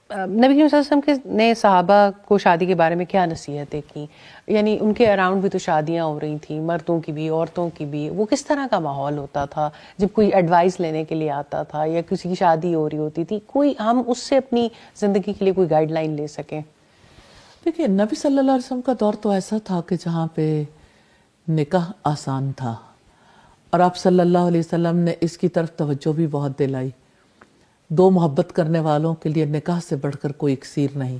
نبی کریم صلی اللہ علیہ وسلم نے صحابہ کو شادی کے بارے میں کیا نصیحتیں کی؟ یعنی ان کے اراؤنڈ بھی تو شادیاں ہو رہی تھیں, مردوں کی بھی عورتوں کی بھی. وہ کس طرح کا ماحول ہوتا تھا جب کوئی ایڈوائس لینے کے لیے آتا تھا یا کسی کی شادی ہو رہی ہوتی تھی, کوئی ہم اس سے اپنی زندگی کے لیے کوئی گائیڈ لائن لے سکیں؟ دیکھیے, نبی صلی اللہ علیہ وسلم کا دور تو ایسا تھا کہ جہاں پہ نکاح آسان تھا, اور آپ صلی اللہ علیہ وسلم نے اس کی طرف توجہ بھی بہت دلائی. دو محبت کرنے والوں کے لیے نکاح سے بڑھ کر کوئی اکسیر نہیں.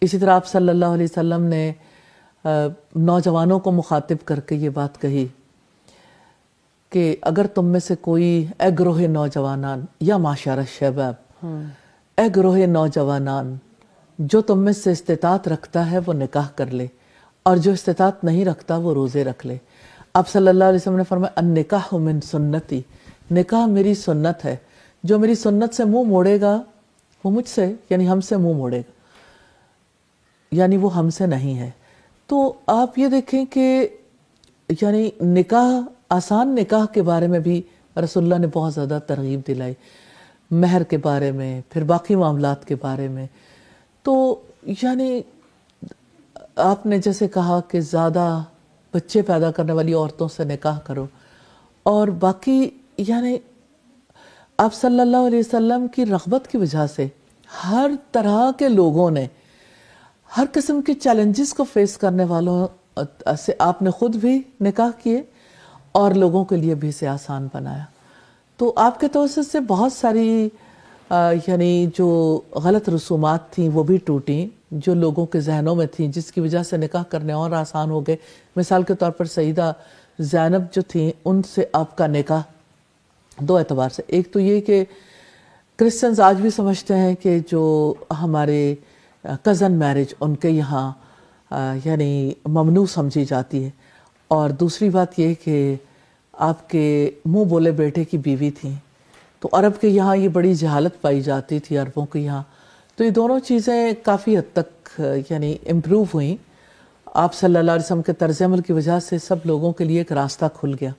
اسی طرح آپ صلی اللہ علیہ وسلم نے نوجوانوں کو مخاطب کر کے یہ بات کہی کہ اگر تم میں سے کوئی, اے گروہ نوجوانان یا معاشر الشباب, اے گروہ نوجوانان, جو تم میں سے استطاعت رکھتا ہے وہ نکاح کر لے, اور جو استطاعت نہیں رکھتا وہ روزے رکھ لے. آپ صلی اللہ علیہ وسلم نے فرمایا النکاح من سنتی, نکاح میری سنت ہے, جو میری سنت سے منہ موڑے گا وہ مجھ سے یعنی ہم سے منہ موڑے گا, یعنی وہ ہم سے نہیں ہے. تو آپ یہ دیکھیں کہ یعنی نکاح, آسان نکاح کے بارے میں بھی رسول اللہ نے بہت زیادہ ترغیب دلائی, مہر کے بارے میں, پھر باقی معاملات کے بارے میں. تو یعنی آپ نے جیسے کہا کہ زیادہ بچے پیدا کرنے والی عورتوں سے نکاح کرو, اور باقی یعنی آپ صلی اللہ علیہ وسلم کی رغبت کی وجہ سے ہر طرح کے لوگوں نے, ہر قسم کے چیلنجز کو فیس کرنے والوں سے آپ نے خود بھی نکاح کیے اور لوگوں کے لیے بھی اسے آسان بنایا. تو آپ کے توسط سے بہت ساری یعنی جو غلط رسومات تھیں وہ بھی ٹوٹیں جو لوگوں کے ذہنوں میں تھیں, جس کی وجہ سے نکاح کرنے اور آسان ہو گئے. مثال کے طور پر سیدہ زینب جو تھیں, ان سے آپ کا نکاح دو اعتبار سے, ایک تو یہ کہ کرسچنز آج بھی سمجھتے ہیں کہ جو ہمارے کزن میرج ان کے یہاں یعنی ممنوع سمجھی جاتی ہے, اور دوسری بات یہ کہ آپ کے منہ بولے بیٹے کی بیوی تھیں, تو عرب کے یہاں یہ بڑی جہالت پائی جاتی تھی عربوں کے یہاں. تو یہ دونوں چیزیں کافی حد تک یعنی امپروو ہوئیں. آپ صلی اللہ علیہ وسلم کے طرز عمل کی وجہ سے سب لوگوں کے لیے ایک راستہ کھل گیا.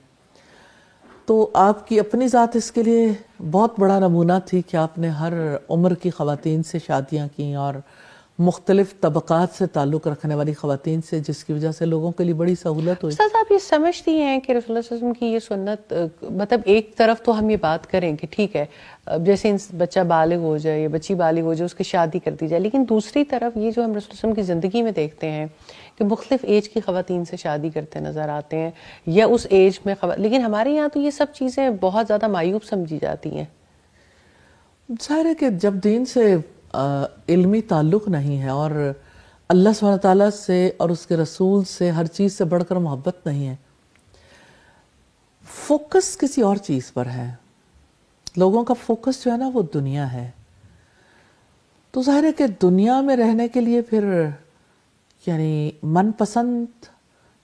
تو آپ کی اپنی ذات اس کے لیے بہت بڑا نمونہ تھی کہ آپ نے ہر عمر کی خواتین سے شادیاں کیں, اور مختلف طبقات سے تعلق رکھنے والی خواتین سے, جس کی وجہ سے لوگوں کے لیے بڑی سہولت ہوئی. استاد آپ یہ سمجھتی ہیں کہ رسول اللہ صلی اللہ علیہ وسلم کی یہ سنت, مطلب ایک طرف تو ہم یہ بات کریں کہ ٹھیک ہے جیسے بچہ بالغ ہو جائے یا بچی بالغ ہو جائے اس کی شادی کر دی جائے, لیکن دوسری طرف یہ جو ہم رسول اللہ علیہ وسلم کی زندگی میں دیکھتے ہیں کہ مختلف ایج کی خواتین سے شادی کرتے نظر آتے ہیں یا اس ایج میں لیکن ہمارے یہاں تو یہ سب چیزیں بہت زیادہ معیوب سمجھی جاتی ہیں. ظاہر ہے کہ جب دین سے علمی تعلق نہیں ہے اور اللہ سبحانہ تعالیٰ سے اور اس کے رسول سے ہر چیز سے بڑھ کر محبت نہیں ہے, فوکس کسی اور چیز پر ہے, لوگوں کا فوکس جو ہے نا وہ دنیا ہے. تو ظاہر ہے کہ دنیا میں رہنے کے لیے پھر یعنی من پسند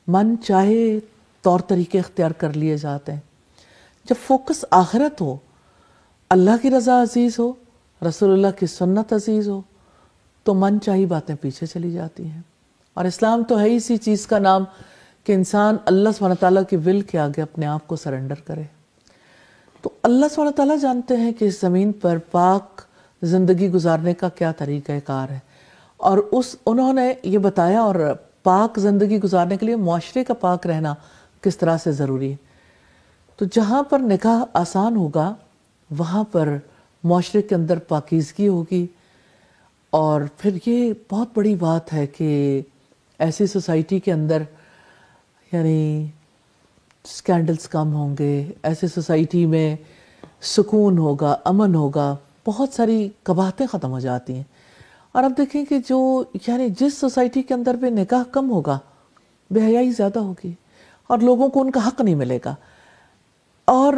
من چاہے طور طریقے اختیار کر لیے جاتے ہیں. جب فوکس آخرت ہو, اللہ کی رضا عزیز ہو, رسول اللہ کی سنت عزیز ہو تو من چاہی باتیں پیچھے چلی جاتی ہیں. اور اسلام تو ہے اسی چیز کا نام کہ انسان اللہ سبحانہ تعالیٰ کی ول کے آگے اپنے آپ کو سرنڈر کرے. تو اللہ سبحانہ تعالیٰ جانتے ہیں کہ اس زمین پر پاک زندگی گزارنے کا کیا طریقہ کار ہے، اور انہوں نے یہ بتایا، اور پاک زندگی گزارنے کے لیے معاشرے کا پاک رہنا کس طرح سے ضروری ہے. تو جہاں پر نکاح آسان ہوگا وہاں پر معاشرے کے اندر پاکیزگی ہوگی. اور پھر یہ بہت بڑی بات ہے کہ ایسی سوسائٹی کے اندر یعنی سکینڈلز کم ہوں گے، ایسی سوسائٹی میں سکون ہوگا، امن ہوگا، بہت ساری قباحتیں ختم ہو جاتی ہیں. اور اب دیکھیں کہ جو یعنی جس سوسائٹی کے اندر بھی نکاح کم ہوگا بے حیائی زیادہ ہوگی اور لوگوں کو ان کا حق نہیں ملے گا. اور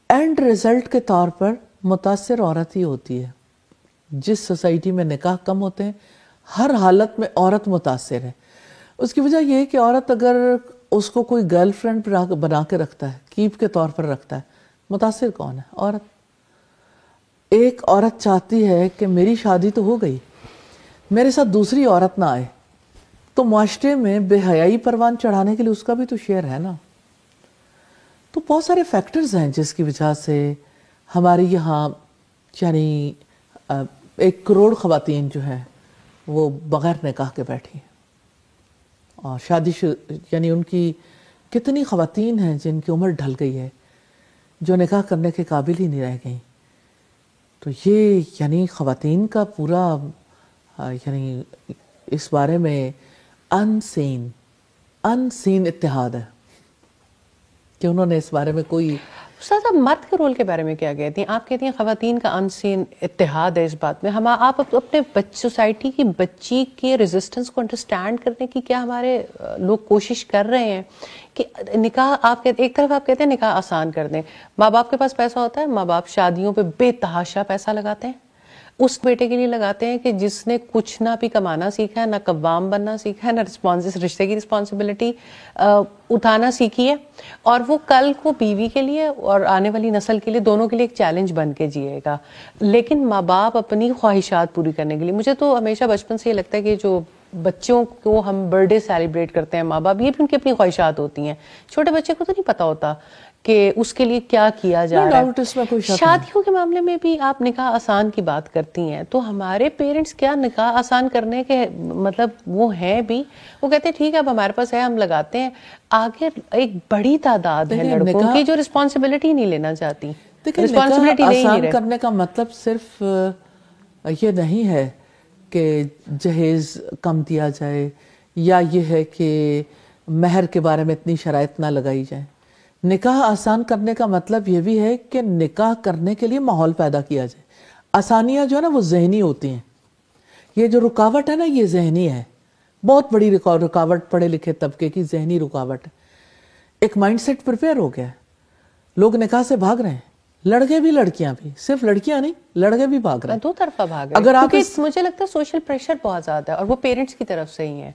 اینڈ رزلٹ کے طور پر متاثر عورت ہی ہوتی ہے. جس سوسائٹی میں نکاح کم ہوتے ہیں ہر حالت میں عورت متاثر ہے. اس کی وجہ یہ ہے کہ عورت اگر اس کو کوئی گرل فرینڈ بنا کے رکھتا ہے، کیپ کے طور پر رکھتا ہے، متاثر کون ہے؟ عورت. ایک عورت چاہتی ہے کہ میری شادی تو ہو گئی، میرے ساتھ دوسری عورت نہ آئے، تو معاشرے میں بے حیائی پروان چڑھانے کے لیے اس کا بھی تو شیئر ہے نا. تو بہت سارے فیکٹرز ہیں جس کی وجہ سے ہماری یہاں یعنی 1 کروڑ خواتین جو ہیں وہ بغیر نکاح کے بیٹھی ہیں. اور یعنی ان کی کتنی خواتین ہیں جن کی عمر ڈھل گئی ہے، جو نکاح کرنے کے قابل ہی نہیں رہ گئیں. تو یہ یعنی خواتین کا پورا یعنی اس بارے میں ان سین اتحاد ہے کہ انہوں نے اس بارے میں کوئی. استاد آپ مرد کے رول کے بارے میں کیا کہتی ہیں؟ آپ کہتی ہیں خواتین کا انسین اتحاد ہے اس بات میں. آپ اپنے سوسائٹی کی بچی کے ریزسٹنس کو انڈرسٹینڈ کرنے کی کیا ہمارے لوگ کوشش کر رہے ہیں کہ نکاح آپ کہتے ایک طرف آپ کہتے ہیں نکاح آسان کر دیں، ماں باپ کے پاس پیسہ ہوتا ہے، ماں باپ شادیوں پہ بے تحاشا پیسہ لگاتے ہیں، اس بیٹے کے لیے لگاتے ہیں کہ جس نے کچھ نہ بھی کمانا سیکھا ہے، نہ قوام بننا سیکھا ہے، نہ رشتے کی رسپانسبلٹی اٹھانا سیکھی ہے، اور وہ کل کو بیوی کے لیے اور آنے والی نسل کے لیے دونوں کے لیے ایک چیلنج بن کے جیے گا. لیکن ماں باپ اپنی خواہشات پوری کرنے کے لیے، مجھے تو ہمیشہ بچپن سے یہ لگتا ہے کہ جو بچوں کو ہم برتھ ڈے سیلیبریٹ کرتے ہیں ماں باپ، یہ بھی ان کی اپنی خواہشات ہوتی ہیں. چھوٹے بچے کو تو نہیں پتا ہوتا کہ اس کے لیے کیا کیا جا رہا ہے. شادیوں کے معاملے میں بھی آپ نکاح آسان کی بات کرتی ہیں، تو ہمارے پیرنٹس کیا نکاح آسان کرنے کے مطلب وہ ہیں بھی؟ وہ کہتے ہیں ٹھیک ہے اب ہمارے پاس ہے ہم لگاتے ہیں. آگے ایک بڑی تعداد ہے لڑکوں کی جو رسپانسبلٹی نہیں لینا چاہتی. رسپانسبلٹی آسان کرنے کا مطلب صرف یہ نہیں ہے کہ جہیز کم دیا جائے، یا یہ ہے کہ مہر کے بارے میں اتنی شرائط نہ لگائی جائیں. نکاح آسان کرنے کا مطلب یہ بھی ہے کہ نکاح کرنے کے لیے ماحول پیدا کیا جائے. آسانیاں جو ہے نا وہ ذہنی ہوتی ہیں. یہ جو رکاوٹ ہے نا یہ ذہنی ہے، بہت بڑی رکاوٹ پڑھے لکھے طبقے کی ذہنی رکاوٹ ہے. ایک مائنڈ سیٹ پریپیئر ہو گیا ہے، لوگ نکاح سے بھاگ رہے ہیں، لڑکے بھی لڑکیاں بھی، صرف لڑکیاں نہیں لڑکے بھی بھاگ رہے ہیں. دو طرفہ بھاگ رہے ہیں کیونکہ مجھے لگتا ہے سوشل پریشر بہت زیادہ ہے، اور وہ پیرنٹس کی طرف سے ہی ہے،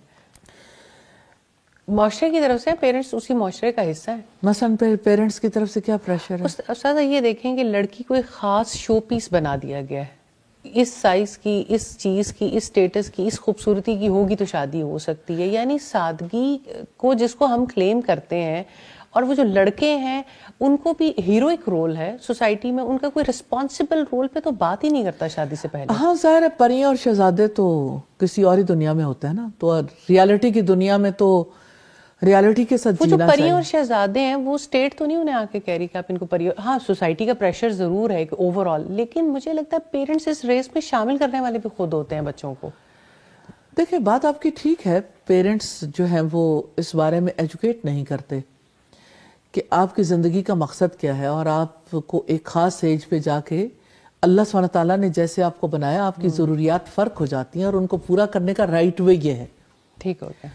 معاشرے کی طرف سے. پیرنٹس اسی معاشرے کا حصہ ہیں. مثلاً پیرنٹس کی طرف سے کیا پریشر ہے؟ استاد یہ دیکھیں کہ لڑکی کو ایک خاص شو پیس بنا دیا گیا ہے، اس سائز کی، اس چیز کی، اس سٹیٹس کی، اس خوبصورتی کی ہوگی تو شادی ہو سکتی ہے. یعنی سادگی کو جس کو ہم کلیم کرتے ہیں، اور وہ جو لڑکے ہیں ان کو بھی ہیروئک رول ہے سوسائٹی میں، ان کا کوئی رسپانسبل رول پہ تو بات ہی نہیں کرتا شادی سے پہلے. ہاں ظاہر ہے پریاں اور شہزادے تو کسی اور ہی دنیا میں ہوتے ہیں نا، تو ریالٹی کی دنیا میں تو ریالٹی کے ساتھ جینا چاہیے. وہ جو پریاں اور شہزادے ہیں وہ اسٹیٹ تو نہیں انہیں آ کے کہہ رہی کہ آپ ان کو پریاں، ہاں سوسائٹی کا پریشر ضرور ہے کہ اوور آل، لیکن مجھے لگتا ہے پیرنٹس اس ریس میں شامل کرنے والے بھی خود ہوتے ہیں بچوں کو. دیکھیں بات آپ کی ٹھیک ہے، پیرنٹس جو ہیں وہ اس بارے میں ایجوکیٹ نہیں کرتے کہ آپ کی زندگی کا مقصد کیا ہے، اور آپ کو ایک خاص ایج پہ جا کے اللہ سبحانہ تعالیٰ نے جیسے آپ کو بنایا آپ کی ضروریات فرق ہو جاتی ہیں، اور ان کو پورا کرنے کا رائٹ وے یہ ہے. ٹھیک ہو گیا.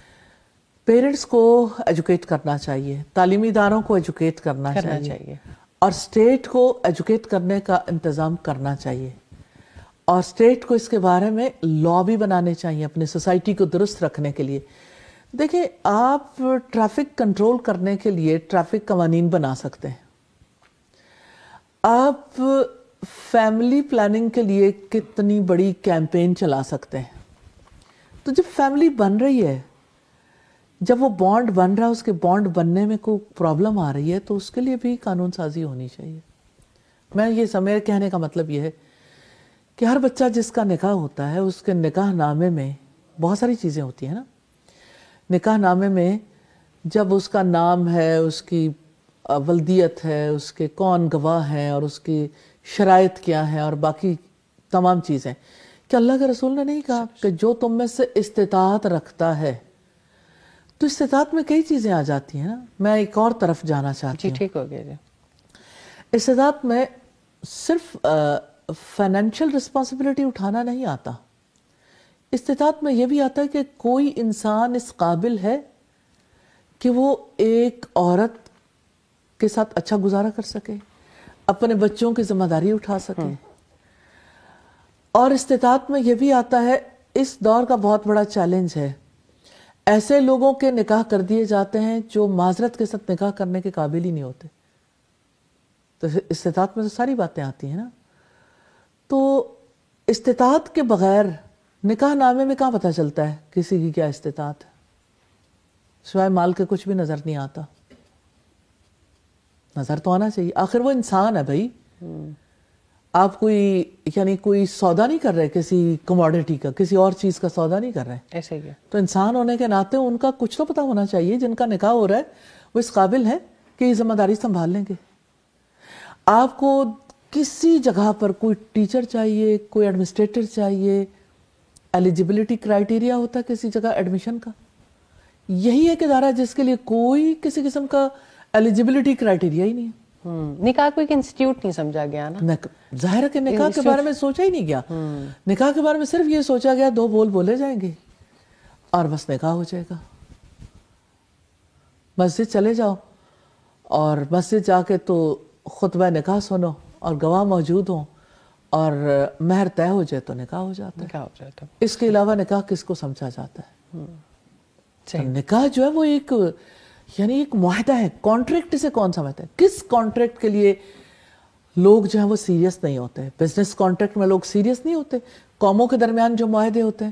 پیرنٹس کو ایجوکیٹ کرنا چاہیے، تعلیمی اداروں کو ایجوکیٹ کرنا چاہیے، اور اسٹیٹ کو ایجوکیٹ کرنے کا انتظام کرنا چاہیے، اور اسٹیٹ کو اس کے بارے میں لا بھی بنانے چاہیے اپنی سوسائٹی کو درست رکھنے کے لیے. دیکھیں آپ ٹریفک کنٹرول کرنے کے لیے ٹریفک قوانین بنا سکتے ہیں، آپ فیملی پلاننگ کے لیے کتنی بڑی کیمپین چلا سکتے ہیں. تو جب فیملی بن رہی ہے, جب وہ بانڈ بن رہا ہے, اس کے بانڈ بننے میں کوئی پرابلم آ رہی ہے تو اس کے لیے بھی قانون سازی ہونی چاہیے. میرے کہنے کا مطلب یہ ہے کہ ہر بچہ جس کا نکاح ہوتا ہے اس کے نکاح نامے میں بہت ساری چیزیں ہوتی ہیں نا. نکاح نامے میں جب اس کا نام ہے, اس کی ولدیت ہے, اس کے کون گواہ ہیں اور اس کی شرائط کیا ہیں اور باقی تمام چیزیں, کہ اللہ کے رسول نے نہیں کہا کہ جو تم میں سے استطاعت رکھتا ہے, تو استطاعت میں کئی چیزیں آ جاتی ہیں نا. میں ایک اور طرف جانا چاہتی ہوں. ٹھیک ہو گیا جی. استطاعت میں صرف فائنینشیل رسپانسبلٹی اٹھانا نہیں آتا. استطاعت میں یہ بھی آتا ہے کہ کوئی انسان اس قابل ہے کہ وہ ایک عورت کے ساتھ اچھا گزارا کر سکے, اپنے بچوں کی ذمہ داری اٹھا سکے. اور استطاعت میں یہ بھی آتا ہے, اس دور کا بہت بڑا چیلنج ہے, ایسے لوگوں کے نکاح کر دیے جاتے ہیں جو معذرت کے ساتھ نکاح کرنے کے قابل ہی نہیں ہوتے. تو استطاعت میں تو ساری باتیں آتی ہیں نا. تو استطاعت کے بغیر نکاح نامے میں کہاں پتہ چلتا ہے کسی کی کیا استطاعت ہے؟ سوائے مال کے کچھ بھی نظر نہیں آتا. نظر تو آنا چاہیے, آخر وہ انسان ہے بھائی. آپ کوئی سودا نہیں کر رہے کسی کموڈیٹی کا, کسی اور چیز کا سودا نہیں کر رہے. ایسے ہی ہے. تو انسان ہونے کے ناطے ان کا کچھ تو پتہ ہونا چاہیے. جن کا نکاح ہو رہا ہے وہ اس قابل ہے کہ یہ ذمہ داری سنبھال لیں گے. آپ کو کسی جگہ پر کوئی ٹیچر چاہیے, کوئی ایڈمنسٹریٹر چاہیے, ایلیجیبلٹی کرائیٹیریا ہوتا ہے کسی جگہ ایڈمیشن کا. یہی ایک ادارہ جس کے لیے کوئی کسی قسم کا ایلیجیبلٹی کرائیٹیریا ہی نہیں ہے. نکاح کوئی انسٹیٹیوٹ نہیں سمجھا گیا نا. ظاہر ہے کہ نکاح کے بارے میں سوچا ہی نہیں گیا. نکاح کے بارے میں صرف یہ سوچا گیا 2 بول بولے جائیں گے اور بس نکاح ہو جائے گا. مسجد چلے جاؤ اور مسجد جا کے تو خطبہ نکاح سنو اور گواہ موجود ہوں اور مہر طے ہو جائے تو نکاح ہو جاتا ہے. اس کے علاوہ نکاح کس کو سمجھا جاتا ہے؟ نکاح جو ہے وہ ایک معاہدہ ہے. کانٹریکٹ اسے کون سمجھتا ہے؟ کس کانٹریکٹ کے لیے لوگ جو ہیں وہ سیریس نہیں ہوتے؟ بزنس کانٹریکٹ میں لوگ سیریس نہیں ہوتے. قوموں کے درمیان جو معاہدے ہوتے ہیں,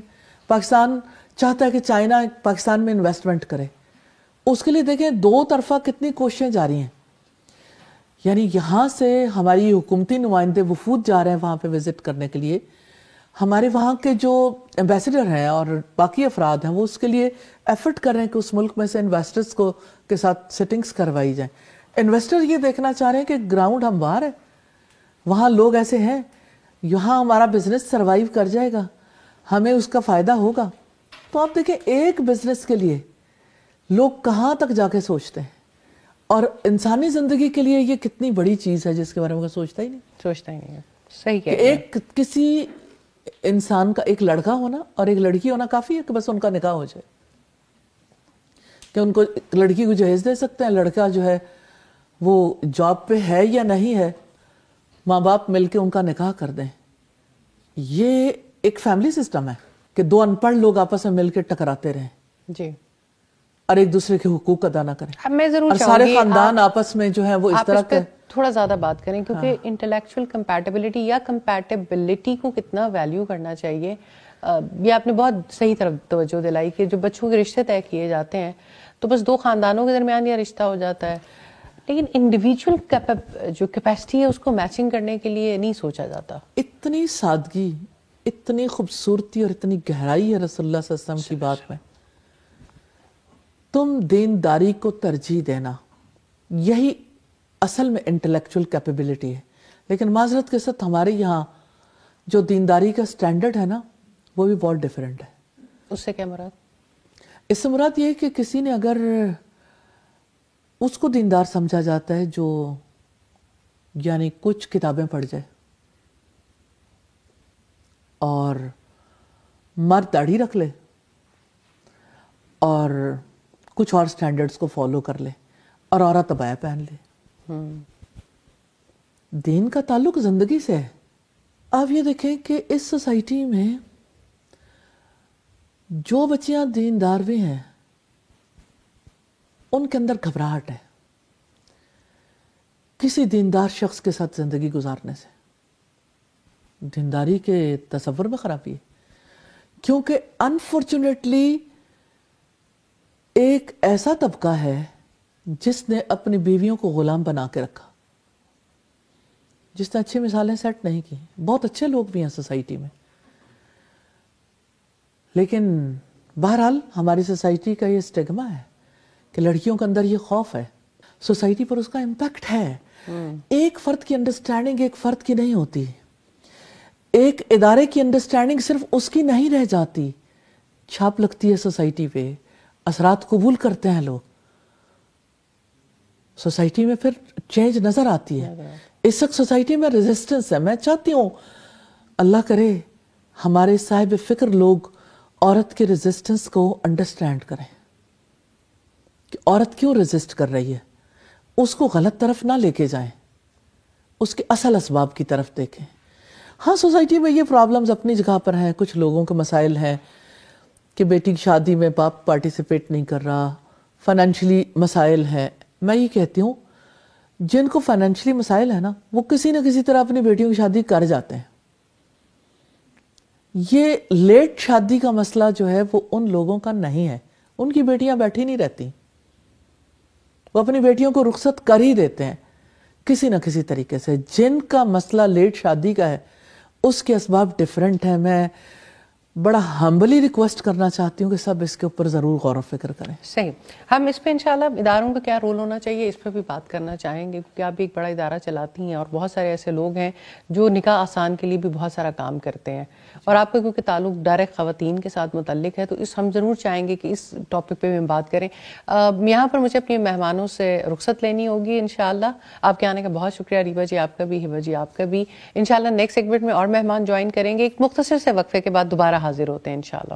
پاکستان چاہتا ہے کہ چائنا پاکستان میں انویسٹمنٹ کرے, اس کے لیے دیکھیں 2 طرفہ کتنی کوششیں جاری ہیں. یہاں سے ہماری حکومتی نمائندے وفود جا رہے ہیں وہاں پہ وزٹ کرنے کے لیے. ہمارے وہاں کے جو ایمبیسڈر ہیں اور باقی افراد ہیں وہ اس کے لیے ایفرٹ کر رہے ہیں کہ اس ملک میں سے انویسٹرز کے ساتھ سیٹنگز کروائی جائیں. انویسٹر یہ دیکھنا چاہ رہے ہیں کہ گراؤنڈ ہموار ہے, وہاں لوگ ایسے ہیں, یہاں ہمارا بزنس سروائیو کر جائے گا, ہمیں اس کا فائدہ ہوگا. تو آپ دیکھیں ایک بزنس کے لیے لوگ کہاں تک جا کے سوچتے ہیں, اور انسانی زندگی کے لیے یہ کتنی بڑی چیز ہے جس کے بارے میں سوچتا ہی نہیں. صحیح کہ ایک کسی انسان کا ایک لڑکا ہونا اور ایک لڑکی ہونا کافی ہے کہ بس ان کا نکاح ہو جائے, کہ ان کو لڑکی کو جہیز دے سکتے ہیں, لڑکا جو ہے وہ جاب پہ ہے یا نہیں ہے, ماں باپ مل کے ان کا نکاح کر دیں. یہ ایک فیملی سسٹم ہے کہ 2 ان پڑھ لوگ آپس میں مل کے ٹکراتے رہیں جی اور ایک دوسرے کے حقوق ادا نہ کریں. اب میں ضرور اور سارے خاندان آپس میں جو ہے وہ اس طرح کے تھوڑا زیادہ بات کریں, کیونکہ انٹلیکچوئل کمپیٹیبلٹی یا کمپیٹیبلٹی کو کتنا ویلیو کرنا چاہیے. یہ آپ نے بہت صحیح طرف توجہ دلائی کہ جو بچوں کے رشتے طے کیے جاتے ہیں تو بس 2 خاندانوں کے درمیان یہ رشتہ ہو جاتا ہے, لیکن انڈیویجول جو کیپیسٹی ہے اس کو میچنگ کرنے کے لیے نہیں سوچا جاتا. اتنی سادگی, اتنی خوبصورتی اور اتنی گہرائی ہے رسول اللہ صلی اللہ علیہ وسلم کی بات میں. تم دینداری کو ترجیح دینا, یہی اصل میں انٹلیکچوئل کیپیبلٹی ہے. لیکن معذرت کے ساتھ ہمارے یہاں جو دینداری کا سٹینڈرڈ ہے نا وہ بھی بہت ڈیفرنٹ ہے. اس سے کیا مراد؟ اس سے مراد یہ ہے کہ کسی نے اگر اس کو دیندار سمجھا جاتا ہے جو کچھ کتابیں پڑھ جائے اور مرد داڑھی رکھ لے اور کچھ اور سٹینڈرڈز کو فالو کر لے اور عورت عبایا پہن لے. دین کا تعلق زندگی سے ہے. آپ یہ دیکھیں کہ اس سوسائٹی میں جو بچیاں دیندار بھی ہیں ان کے اندر گھبراہٹ ہے کسی دیندار شخص کے ساتھ زندگی گزارنے سے. دینداری کے تصور میں خرابی ہے. کیونکہ انفارچونیٹلی ایک ایسا طبقہ ہے جس نے اپنی بیویوں کو غلام بنا کے رکھا, جس نے اچھی مثالیں سیٹ نہیں کی. بہت اچھے لوگ بھی ہیں سوسائٹی میں, لیکن بہرحال ہماری سوسائٹی کا یہ اسٹگما ہے کہ لڑکیوں کے اندر یہ خوف ہے, سوسائٹی پر اس کا امپیکٹ ہے. ایک فرد کی انڈرسٹینڈنگ ایک فرد کی نہیں ہوتی, ایک ادارے کی انڈرسٹینڈنگ صرف اس کی نہیں رہ جاتی, چھاپ لگتی ہے سوسائٹی پہ, اثرات قبول کرتے ہیں لوگ, سوسائٹی میں پھر چینج نظر آتی ہے. اس وقت سوسائٹی میں ریزسٹنس ہے. میں چاہتی ہوں اللہ کرے ہمارے صاحب فکر لوگ عورت کے ریزسٹنس کو انڈرسٹینڈ کریں کہ عورت کیوں ریزسٹ کر رہی ہے, اس کو غلط طرف نہ لے کے جائیں, اس کے اصل اسباب کی طرف دیکھیں. ہاں سوسائٹی میں یہ پرابلمز اپنی جگہ پر ہیں, کچھ لوگوں کے مسائل ہیں کہ بیٹی کی شادی میں باپ پارٹیسپیٹ نہیں کر رہا, فائنینشلی مسائل ہیں. میں یہ کہتی ہوں جن کو فائنینشلی مسائل ہے نا, وہ کسی نہ کسی طرح اپنی بیٹیوں کی شادی کر جاتے ہیں. یہ لیٹ شادی کا مسئلہ جو ہے وہ ان لوگوں کا نہیں ہے, ان کی بیٹیاں بیٹھی نہیں رہتی, وہ اپنی بیٹیوں کو رخصت کر ہی دیتے ہیں کسی نہ کسی طریقے سے. جن کا مسئلہ لیٹ شادی کا ہے اس کے اسباب ڈیفرنٹ ہیں. میں بڑا ہمبلی ریکویسٹ کرنا چاہتی ہوں کہ سب اس کے اوپر ضرور غور و فکر کریں. صحیح, ہم اس پہ انشاءاللہ اداروں کا کیا رول ہونا چاہیے اس پہ بھی بات کرنا چاہیں گے, کیونکہ آپ بھی ایک بڑا ادارہ چلاتی ہیں اور بہت سارے ایسے لوگ ہیں جو نکاح آسان کے لیے بھی بہت سارا کام کرتے ہیں, اور آپ کا کیونکہ تعلق ڈائریکٹ خواتین کے ساتھ متعلق ہے تو ہم ضرور چاہیں گے کہ اس ٹاپک پہ بھی ہم بات کریں. یہاں پر مجھے اپنے مہمانوں سے رخصت لینی ہوگی انشاءاللہ. آپ کے آنے کا بہت شکریہ ریبا جی, آپ کا بھی, ہبا جی آپ کا بھی. انشاءاللہ نیکسٹ سیگمنٹ میں اور مہمان جوائن کریں گے. ایک مختصر سے وقفے کے بعد دوبارہ حاضر ہوتے ہیں انشاءاللہ.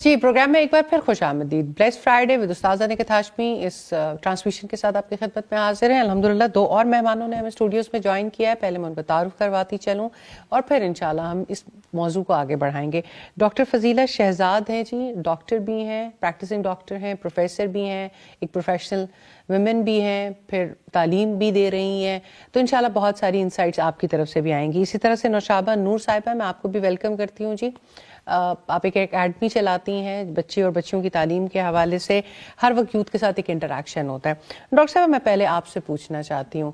جی, پروگرام میں ایک بار پھر خوش آمدید. بلیس فرائیڈے ود استاذہ نکہت ہاشمی اس ٹرانسمیشن کے ساتھ آپ کی خدمت میں حاضر ہیں. الحمدللہ 2 اور مہمانوں نے ہمیں اسٹوڈیوز میں جوائن کیا ہے. پہلے میں ان کا تعارف کرواتی چلوں اور پھر انشاءاللہ ہم اس موضوع کو آگے بڑھائیں گے. ڈاکٹر فضیلہ شہزاد ہیں جی, ڈاکٹر بھی ہیں, پریکٹسنگ ڈاکٹر ہیں, پروفیسر بھی ہیں, ایک پروفیشنل ویمن بھی ہیں, پھر تعلیم بھی دے رہی ہیں. تو انشاءاللہ بہت ساری انسائٹس آپ کی طرف سے بھی آئیں گی. اسی طرح سے نوشابہ نور صاحبہ, میں آپ کو بھی ویلکم کرتی ہوں جی. آپ ایک اکیڈمی چلاتی ہیں بچے اور بچیوں کی تعلیم کے حوالے سے, ہر وقت یوتھ کے ساتھ ایک انٹریکشن ہوتا ہے. ڈاکٹر صاحب, میں پہلے آپ سے پوچھنا چاہتی ہوں,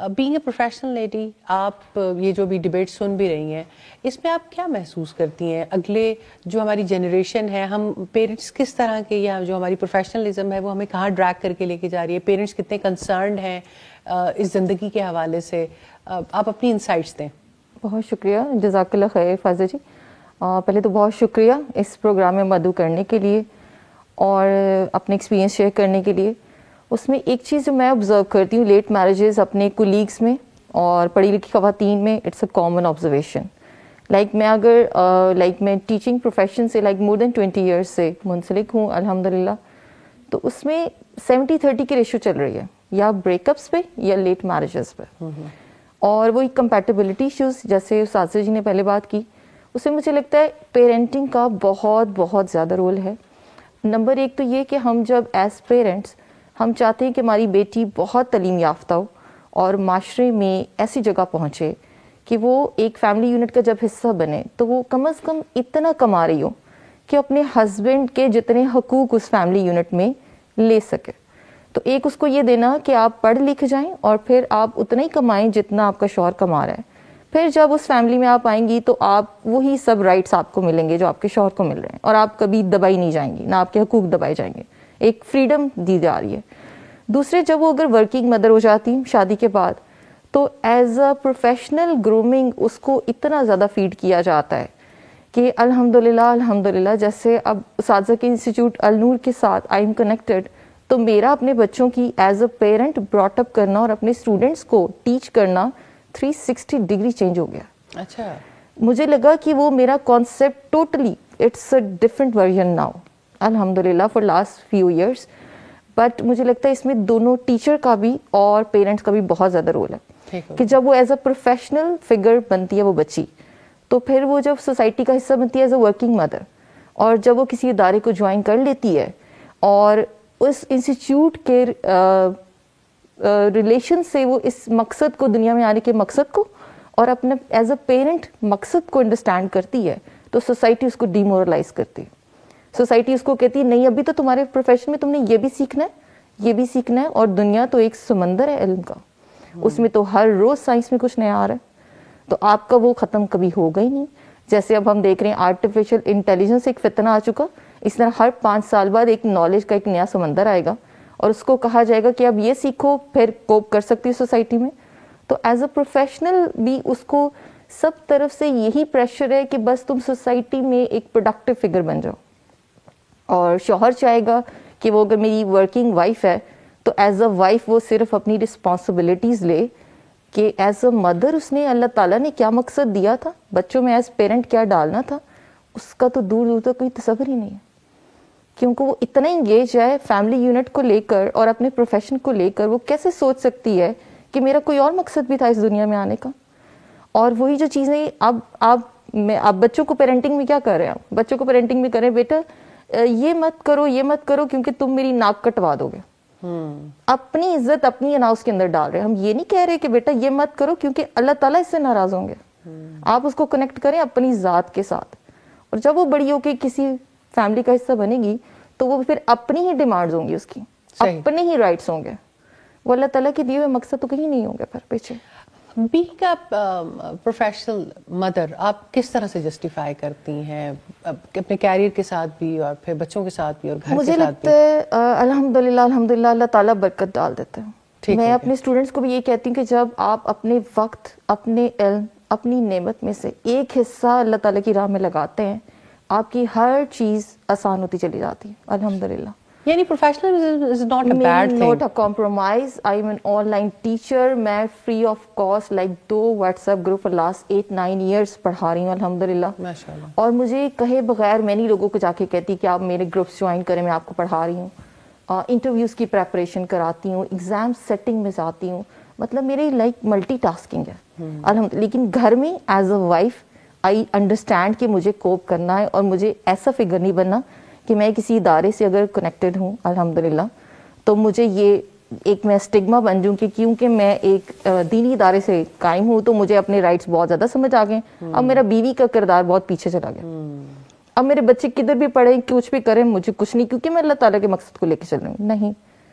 بینگ اے پروفیشنل لیڈی, آپ یہ جو بھی ڈیبیٹ سن بھی رہی ہیں, اس میں آپ کیا محسوس کرتی ہیں اگلے جو ہماری جنریشن ہے, ہم پیرنٹس کس طرح کے, یا جو ہماری پروفیشنلزم ہے وہ ہمیں کہاں ڈریگ کر کے لے کے جا رہی ہے, پیرنٹس کتنے کنسرنڈ ہیں اس زندگی کے حوالے سے, آپ اپنی انسائٹس دیں. بہت شکریہ, جزاک اللہ خیر فاضل جی. پہلے تو بہت شکریہ اس پروگرام میں مدعو کرنے کے لیے اور اپنے ایکسپیرینس شیئر کرنے کے لیے. اس میں ایک چیز جو میں آبزرو کرتی ہوں لیٹ میرجز اپنے کولیگس میں اور پڑھی لکھی خواتین میں, اٹس اے کامن آبزرویشن. میں اگر میں ٹیچنگ پروفیشن سے مور دین 20 ایئرس سے منسلک ہوں الحمدللہ, تو اس میں 70-30 کی ریشو چل رہی ہے, یا بریک اپس پہ یا لیٹ میرجز پہ. اور وہی کمپیٹیبلٹی ایشوز جیسے اساتذہ جی نے پہلے بات کی, اس میں مجھے لگتا ہے پیرنٹنگ کا بہت بہت زیادہ رول ہے. نمبر 1 تو یہ کہ ہم جب ایز پیرنٹس ہم چاہتے ہیں کہ ہماری بیٹی بہت تعلیم یافتہ ہو اور معاشرے میں ایسی جگہ پہنچے کہ وہ ایک فیملی یونٹ کا جب حصہ بنے تو وہ کم از کم اتنا کما رہی ہو کہ اپنے ہسبینڈ کے جتنے حقوق اس فیملی یونٹ میں لے سکے. تو ایک اس کو یہ دینا کہ آپ پڑھ لکھ جائیں اور پھر آپ اتنا ہی کمائیں جتنا آپ کا شوہر کما رہا ہے. پھر جب اس فیملی میں آپ آئیں گی تو آپ وہی سب رائٹس آپ کو ملیں گے جو آپ کے شوہر کو مل رہے ہیں, اور آپ کبھی دبائی نہیں جائیں گی, نہ آپ کے حقوق دبائے جائیں گے, ایک فریڈم دی جا رہی ہے. دوسرے, جب وہ اگر ورکنگ مدر ہو جاتی شادی کے بعد تو ایز اے پروفیشنل گرومنگ اس کو اتنا زیادہ فیڈ کیا جاتا ہے کہ الحمدللہ جیسے اب اساتذہ کے انسٹیٹیوٹ النور کے ساتھ آئی ایم کنیکٹڈ, تو میرا اپنے بچوں کی as a parent brought up کرنا اور اپنے اسٹوڈنٹس کو ٹیچ کرنا 360 ڈگری چینج ہو گیا. اچھا, مجھے لگا کہ وہ میرا concept totally it's a different version now الحمدللہ for last few years. But مجھے لگتا ہے اس میں دونوں ٹیچر کا بھی اور پیرنٹس کا بھی بہت زیادہ رول ہے کہ جب وہ ایز اے پروفیشنل فگر بنتی ہے وہ بچی, تو پھر وہ جب سوسائٹی کا حصہ بنتی ہے ایز اے ورکنگ مدر, اور جب وہ کسی ادارے کو جوائن کر لیتی ہے اور اس انسٹیٹیوٹ کے ریلیشن سے وہ اس مقصد کو, دنیا میں آنے کے مقصد کو اور اپنے ایز اے پیرنٹ مقصد کو انڈرسٹینڈ کرتی ہے تو سوسائٹی اس کو ڈیمورلائز کرتی ہے. سوسائٹی اس کو کہتی ہے نہیں ابھی تو تمہارے پروفیشن میں تم نے یہ بھی سیکھنا ہے, یہ بھی سیکھنا ہے, اور دنیا تو ایک سمندر ہے علم کا, اس میں تو ہر روز سائنس میں کچھ نیا آ رہا ہے, تو آپ کا وہ ختم کبھی ہوگا ہی نہیں. جیسے اب ہم دیکھ رہے ہیں آرٹیفیشل انٹیلیجنس ایک فتنہ آ چکا, اس طرح ہر 5 سال بعد ایک نالج کا ایک نیا سمندر آئے گا اور اس کو کہا جائے گا کہ اب یہ سیکھو پھر کوپ کر سکتی ہے سوسائٹی میں. تو ایز اے پروفیشنل بھی اس کو سب طرف سے یہی پریشر ہے کہ بس تم سوسائٹی میں ایک پروڈکٹیو فگر بن جاؤ. اور شوہر چاہے گا کہ وہ اگر میری ورکنگ وائف ہے تو ایز اے وائف وہ صرف اپنی رسپانسبلٹیز لے کہ ایز اے مدر اس نے اللہ تعالیٰ نے کیا مقصد دیا تھا, بچوں میں ایز پیرنٹ کیا ڈالنا تھا, اس کا تو دور دور تک کوئی تصور ہی نہیں ہے. کیونکہ وہ اتنا انگیج ہے فیملی یونٹ کو لے کر اور اپنے پروفیشن کو لے کر, وہ کیسے سوچ سکتی ہے کہ میرا کوئی اور مقصد بھی تھا اس دنیا میں آنے کا. اور وہی جو چیزیں اب بچوں کو پیرنٹنگ میں کیا کر رہے ہیں, بچوں کو پیرنٹنگ میں کریں بیٹا یہ مت کرو کیونکہ تم میری ناک کٹوا دو گے. اپنی عزت اپنی اناؤس کے اندر ڈال رہے ہیں. ہم یہ نہیں کہہ رہے کہ بیٹا یہ مت کرو کیونکہ اللہ تعالیٰ اس سے ناراض ہوں گے. آپ اس کو کنیکٹ کریں اپنی ذات کے ساتھ, اور جب وہ بڑی ہو کے کسی فیملی کا حصہ بنے گی تو وہ پھر اپنی ہی ڈیمانڈز ہوں گی, اس کی اپنے ہی رائٹس ہوں گے. وہ اللہ تعالیٰ کے دیے ہوئے مقصد تو کہیں نہیں ہوں گے پھر پیچھے. بینگ اے پروفیشنل مدر آپ کس طرح سے جسٹیفائی کرتی ہیں اپنے کیریئر کے ساتھ بھی اور پھر بچوں کے ساتھ بھی اور گھر کے ساتھ بھی؟ مجھے لگتا ہے الحمدللہ اللہ تعالیٰ برکت ڈال دیتا ہے. میں اپنے اسٹوڈنٹس کو بھی یہ کہتی ہوں کہ جب آپ اپنے وقت, اپنے علم, اپنی نعمت میں سے ایک حصہ اللہ تعالیٰ کی راہ میں لگاتے ہیں, آپ کی ہر چیز آسان ہوتی چلی جاتی ہے الحمدللہ. یعنی professionalism is not a bad thing. Not a compromise. I am an online teacher. میں free of cost like 2 WhatsApp group for last 8-9 years پڑھا رہی ہوں الحمدللہ. ماشاءاللہ. اور مجھے کہے بغیر میں نہیں لوگوں کو جا کے کہتی کہ آپ میرے گروپس جوائن کریں, میں آپ کو پڑھا رہی ہوں. انٹرویوز کی پریپریشن کراتی ہوں, ایگزام سیٹنگ میں جاتی ہوں, مطلب میری لائک ملٹی ٹاسکنگ ہے الحمدللہ. لیکن گھر میں as a wife I understand کہ مجھے کوپ کرنا ہے اور مجھے ایسا فگر نہیں بننا کہ میں کسی ادارے سے اگر کنیکٹڈ ہوں الحمدللہ تو مجھے یہ ایک میں اسٹگما بن جوں کہ کیونکہ میں ایک دینی ادارے سے قائم ہوں تو مجھے اپنے رائٹس بہت زیادہ سمجھ آ گئے. اب میرا بیوی کا کردار بہت پیچھے چلا گیا. اب میرے بچے کدھر بھی پڑھیں کچھ بھی کریں مجھے کچھ نہیں, کیونکہ میں اللہ تعالیٰ کے مقصد کو لے کے چل رہی ہوں. نہیں,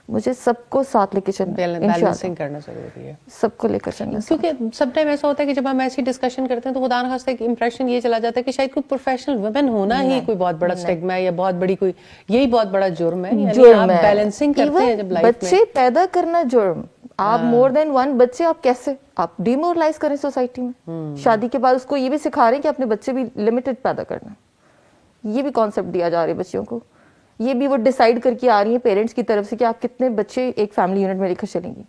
مجھے سب کو ساتھ لے کے چلنا, بیلنسنگ کرنا ضروری ہے, سب کو لے کر چلنا. کیونکہ سب ٹائم ایسا ہوتا ہے کہ جب ہم ایسی ڈسکشن کرتے ہیں تو خدا نخواستہ ایک امپریشن یہ چلا جاتا ہے کہ شاید کوئی پروفیشنل ویمن ہونا ہی کوئی بہت بڑا اسٹگما ہے یا بہت بڑی کوئی یہی بہت بڑا جرم ہے. یعنی آپ بیلنسنگ کرتے ہیں جب لائف میں. بچے پیدا کرنا جرم, آپ مور دین 1 بچے آپ کیسے آپ ڈیمورلائز کریں سوسائٹی میں. شادی کے بعد اس کو یہ بھی سکھا رہے ہیں کہ اپنے بچے بھی لمیٹڈ پیدا کرنا, یہ بھی کانسیپٹ دیا جا رہا ہے بچیوں کو. یہ بھی وہ ڈیسائیڈ کر کے آ رہی ہیں پیرنٹس کی طرف سے کہ آپ کتنے بچے ایک فیملی یونٹ میں لے کر چلیں گی.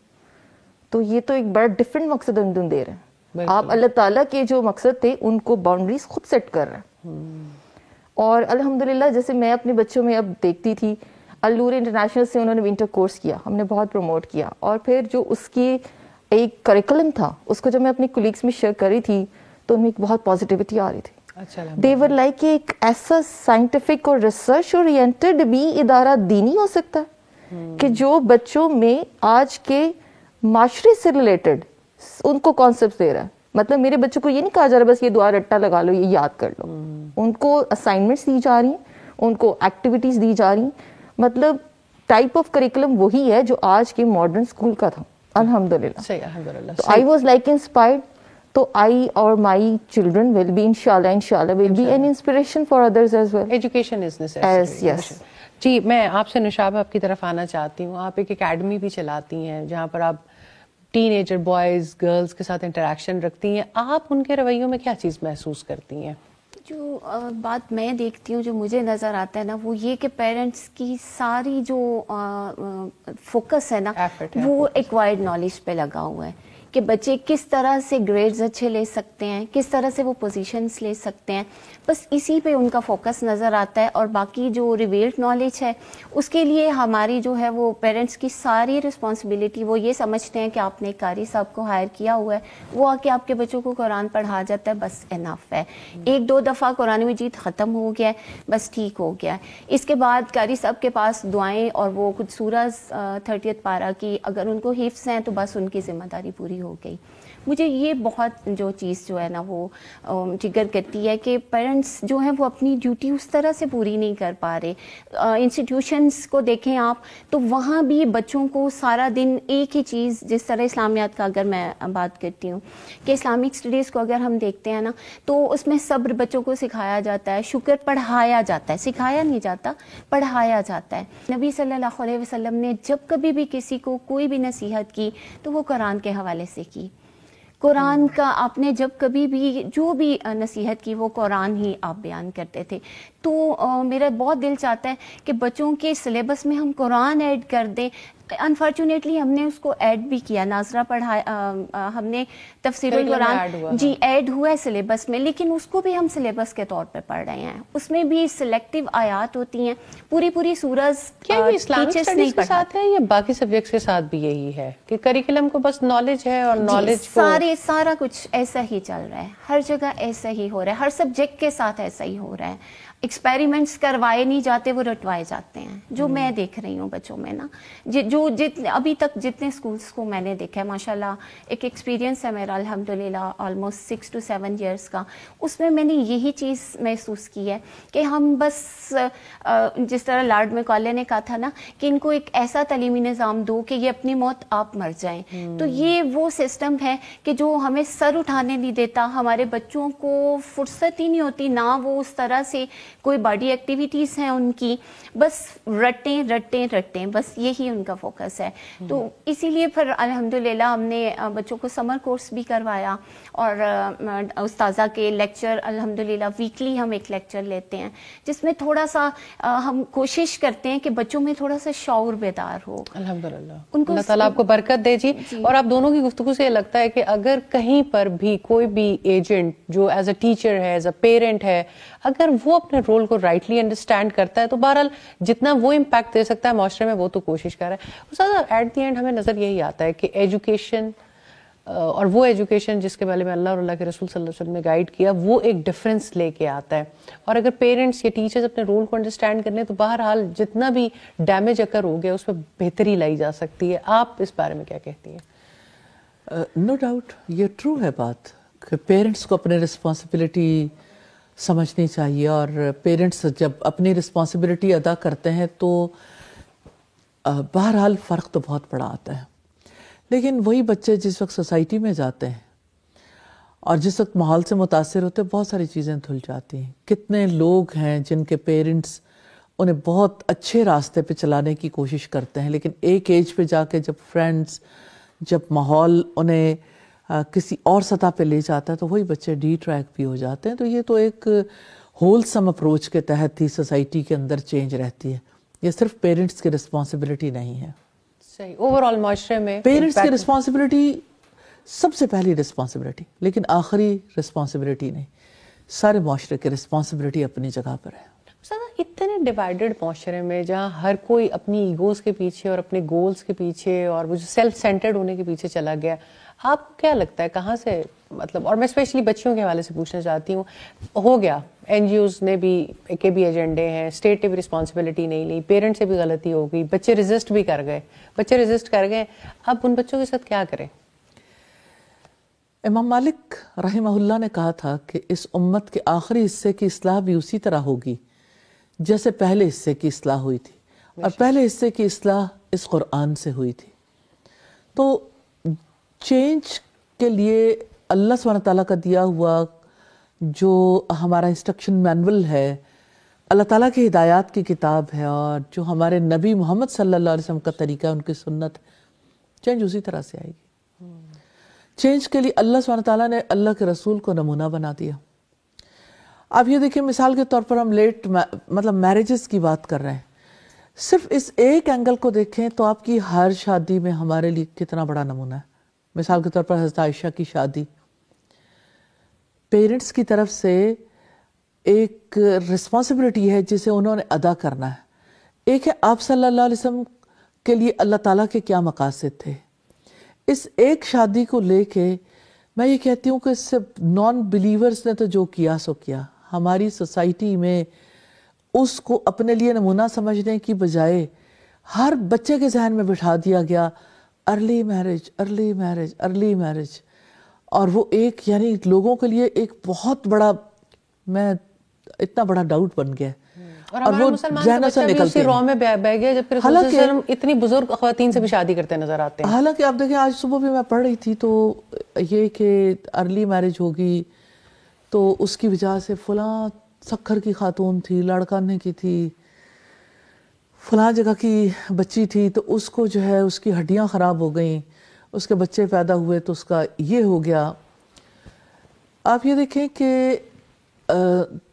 تو یہ تو ایک بڑا ڈفرینٹ مقصد ہم دے رہے ہیں. آپ اللہ تعالیٰ کے جو مقصد تھے ان کو باؤنڈریز خود سیٹ کر رہے ہیں. اور الحمدللہ جیسے میں اپنے بچوں میں اب دیکھتی تھی, النور انٹرنیشنل سے انہوں نے ونٹر کورس کیا, ہم نے بہت پروموٹ کیا, اور پھر جو اس کی ایک کریکولم تھا اس کو جب میں اپنے کولیگس میں شیئر کر رہی تھی تو ان میں ایک بہت پازیٹیوٹی آ رہی تھی. دیور لائک ایک ایسا سائنٹیفک اور ریسرچ اورینٹڈ بھی ادارہ دینی ہو سکتا ہے کہ جو بچوں میں آج کے معاشرے سے ریلیٹڈ ان کو کانسیپٹ دے رہا ہے. مطلب میرے بچوں کو یہ نہیں کہا جا رہا بس یہ دعا رٹا لگا لو یہ یاد کر لو. ان کو اسائنمنٹس دی جا رہی ہیں, ان کو ایکٹیویٹیز دی جا رہی ہیں. مطلب ٹائپ آف کریکولم وہی ہے جو آج کے ماڈرن اسکول کا تھا الحمدللہ. تو آئی واز لائک انسپائرڈ. تو I or my children will be inshallah will be an inspiration for others as well. Education is necessary. Yes. جی میں آپ سے نشاب آپ کی طرف آنا چاہتی ہوں. آپ ایک اکیڈمی بھی چلاتی ہیں جہاں پر آپ ٹین ایجر بوائز گرلز کے ساتھ انٹریکشن رکھتی ہیں. آپ ان کے رویوں میں کیا چیز محسوس کرتی ہیں؟ جو بات میں دیکھتی ہوں جو مجھے نظر آتا ہے نا وہ یہ کہ پیرنٹس کی ساری جو فوکس ہے نا وہ ایکوائرڈ نالج پہ لگا ہوا ہے کہ بچے کس طرح سے گریڈز اچھے لے سکتے ہیں, کس طرح سے وہ پوزیشنز لے سکتے ہیں, بس اسی پہ ان کا فوکس نظر آتا ہے. اور باقی جو ریویلڈ نالج ہے اس کے لیے ہماری جو ہے وہ پیرنٹس کی ساری رسپانسبلٹی, وہ یہ سمجھتے ہیں کہ آپ نے قاری صاحب کو ہائر کیا ہوا ہے, وہ آ کے آپ کے بچوں کو قرآن پڑھا جاتا ہے, بس انف ہے. 1-2 دفعہ قرآن مجید ختم ہو گیا ہے, بس ٹھیک ہو گیا ہے. اس کے بعد قاری صاحب کے پاس دعائیں اور وہ کچھ سورہ 30 پارہ کی اگر ان کو حفظ ہیں تو بس ان کی ذمہ داری پوری ہو گئی. مجھے یہ بہت جو چیز جو ہے نا وہ ٹریگر کرتی ہے کہ پیرنٹس جو ہیں وہ اپنی ڈیوٹی اس طرح سے پوری نہیں کر پا رہے. انسٹیٹیوشنس کو دیکھیں آپ تو وہاں بھی بچوں کو سارا دن ایک ہی چیز, جس طرح اسلامیات کا اگر میں بات کرتی ہوں کہ اسلامک اسٹڈیز کو اگر ہم دیکھتے ہیں نا تو اس میں صبر بچوں کو سکھایا جاتا ہے, شکر پڑھایا جاتا ہے, سکھایا نہیں جاتا, پڑھایا جاتا ہے. نبی صلی اللہ علیہ وسلم نے جب کبھی بھی کسی کو کوئی بھی نصیحت کی تو وہ قرآن کے حوالے سے کی. قرآن کا آپ نے جب کبھی بھی جو بھی نصیحت کی وہ قرآن ہی آپ بیان کرتے تھے. تو میرا بہت دل چاہتا ہے کہ بچوں کے سلیبس میں ہم قرآن ایڈ کر دیں. انفارچونیٹلی ہم نے اس کو ایڈ بھی کیا, ناظرہ پڑھایا, ہم نے تفسیر القرآن جی ایڈ ہوا ہے سلیبس میں, لیکن اس کو بھی ہم سلیبس کے طور پہ پڑھ رہے ہیں. اس میں بھی سلیکٹیو آیات ہوتی ہیں, پوری سورج اسلامک اسٹڈیز کے ساتھ ہے یا باقی سبجیکٹس کے ساتھ بھی یہی ہے کہ کریکولم کو بس نالج ہے اور نالج سارا کچھ ایسا ہی چل رہا ہے, ہر جگہ ایسا ہی ہو رہا ہے, ہر سبجیکٹ کے ساتھ ایسا ہی ہو رہا ہے. ایکسپیریمنٹس کروائے نہیں جاتے, وہ رٹوائے جاتے ہیں, جو میں دیکھ رہی ہوں بچوں میں نا. جو ابھی تک جتنے اسکولس کو میں نے دیکھا ہے ماشاءاللہ, ایک ایکسپیرینس ہے میرا الحمدللہ آلموسٹ 6 to 7 years کا, اس میں میں نے یہی چیز محسوس کی ہے کہ ہم بس جس طرح لارڈ میکالے نے کہا تھا نا کہ ان کو ایک ایسا تعلیمی نظام دو کہ یہ اپنی موت آپ مر جائیں. تو یہ وہ سسٹم ہے کہ جو ہمیں سر اٹھانے نہیں دیتا, ہمارے بچوں کو فرصت ہی نہیں ہوتی, نہ وہ اس طرح سے کوئی باڈی ایکٹیویٹیز ہیں ان کی, بس رٹیں, بس یہی ان کا فوکس ہے. تو اسی لیے پھر الحمدللہ ہم نے بچوں کو سمر کورس بھی کروایا, اور استاذہ کے لیکچر الحمدللہ ویکلی ہم ایک لیکچر لیتے ہیں جس میں تھوڑا سا ہم کوشش کرتے ہیں کہ بچوں میں تھوڑا سا شعور بیدار ہو. الحمدللہ, اللہ تعالیٰ آپ کو برکت دے جی. اور آپ دونوں کی گفتگو سے یہ لگتا ہے کہ اگر کہیں پر بھی کوئی بھی ایجنٹ جو ایز اے ٹیچر ہے, ایز اے پیرنٹ ہے, اگر وہ اپنے رول کو رائٹلی انڈرسٹینڈ کرتا ہے تو بہرحال جتنا وہ امپیکٹ دے سکتا ہے معاشرے میں وہ تو کوشش کر رہا ہے. استاد, ایٹ دی اینڈ ہمیں نظر یہی آتا ہے کہ ایجوکیشن اور وہ ایجوکیشن جس کے بارے میں اللہ اور اللہ کے رسول صلی اللہ علیہ وسلم نے گائیڈ کیا وہ ایک ڈفرینس لے کے آتا ہے. اور اگر پیرنٹس یا ٹیچرز اپنے رول کو انڈرسٹینڈ کر لیں تو بہرحال جتنا بھی ڈیمیج اکر ہو گیا اس میں بہتری لائی جا سکتی ہے. آپ اس بارے میں کیا کہتی ہیں؟ نو ڈاؤٹ یہ ٹرو ہے بات کہ پیرنٹس کو اپنے رسپانسبلٹی سمجھنی چاہیے, اور پیرنٹس جب اپنی رسپانسبلٹی ادا کرتے ہیں تو بہرحال فرق تو بہت بڑا آتا ہے. لیکن وہی بچے جس وقت سوسائٹی میں جاتے ہیں اور جس وقت ماحول سے متاثر ہوتے ہیں بہت ساری چیزیں دھل جاتی ہیں. کتنے لوگ ہیں جن کے پیرنٹس انہیں بہت اچھے راستے پہ چلانے کی کوشش کرتے ہیں, لیکن ایک ایج پہ جا کے جب فرینڈس, جب ماحول انہیں کسی اور سطح پہ لے جاتا ہے تو وہی بچے ڈی ٹریک بھی ہو جاتے ہیں. تو یہ تو ایک ہول سم اپروچ کے تحت ہی سوسائٹی کے اندر چینج رہتی ہے, یہ صرف پیرنٹس کی رسپانسبلٹی نہیں ہے. صحیح, اوور آل معاشرے میں پیرنٹس کی رسپانسبلٹی سب سے پہلی رسپانسبلٹی, لیکن آخری رسپانسبلٹی نہیں, سارے معاشرے کی رسپانسبلٹی اپنی جگہ پر ہے. اتنے ڈیوائیڈڈ معاشرے میں جہاں ہر کوئی اپنی ایگوز کے پیچھے اور اپنے گولز کے پیچھے اور وہ جو سیلف سینٹرڈ ہونے کے پیچھے چلا گیا, آپ کو کیا لگتا ہے کہاں سے مطلب, اور میں اسپیشلی بچیوں کے حوالے سے پوچھنا چاہتی ہوں, ہو گیا این جی اوز نے بھی کے بھی ایجنڈے ہیں, اسٹیٹ نے بھی رسپانسبلٹی نہیں لی, پیرنٹ سے بھی غلطی ہو گئی, بچے ریزسٹ بھی کر گئے, اب ان بچوں کے ساتھ کیا کریں؟ امام مالک رحمہ اللہ نے کہا تھا کہ اس امت کے آخری حصے کی اصلاح بھی اسی طرح ہوگی جیسے پہلے حصے کی اصلاح ہوئی تھی, اور پہلے حصے کی اصلاح اس قرآن سے ہوئی تھی. تو چینج کے لیے اللہ سبحانہ تعالیٰ کا دیا ہوا جو ہمارا انسٹرکشن مینول ہے, اللہ تعالیٰ کی ہدایات کی کتاب ہے, اور جو ہمارے نبی محمد صلی اللہ علیہ وسلم کا طریقہ ہے, ان کی سنت, چینج اسی طرح سے آئے گی. چینج کے لیے اللہ سبحانہ تعالیٰ نے اللہ کے رسول کو نمونہ بنا دیا. آپ یہ دیکھیں, مثال کے طور پر ہم مطلب میرجز کی بات کر رہے ہیں, صرف اس ایک اینگل کو دیکھیں تو آپ کی ہر شادی میں ہمارے لیے کتنا بڑا نمونہ ہے. مثال کے طور پر حضرت عائشہ کی شادی, پیرنٹس کی طرف سے ایک رسپانسبلٹی ہے جسے انہوں نے ادا کرنا ہے. ایک ہے آپ صلی اللہ علیہ وسلم کے لیے اللہ تعالیٰ کے کیا مقاصد تھے. اس ایک شادی کو لے کے میں یہ کہتی ہوں کہ اس سے نان بلیورز نے تو جو کیا سو کیا, ہماری سوسائٹی میں اس کو اپنے لیے نمونہ سمجھنے کی بجائے ہر بچے کے ذہن میں بٹھا دیا گیا early marriage, early marriage, early marriage. اور وہ ایک یعنی لوگوں کے لیے ایک بہت بڑا میں اتنا بڑا ڈاؤٹ بن گیا اور وہ ذہنوں سے نکلتے ہیں، رو میں بہ گیا جب رسول صلی اللہ علیہ وسلم اتنی بزرگ خواتین سے بھی شادی کرتے نظر آتے ہیں. حالانکہ آپ دیکھیں آج صبح بھی میں پڑھ رہی تھی تو یہ کہ ارلی میرج ہوگی تو اس کی وجہ سے فلاں سکھر کی خاتون تھی، لاڑکانے کی تھی، فلاں جگہ کی بچی تھی تو اس کو جو ہے اس کی ہڈیاں خراب ہو گئیں، اس کے بچے پیدا ہوئے تو اس کا یہ ہو گیا. آپ یہ دیکھیں کہ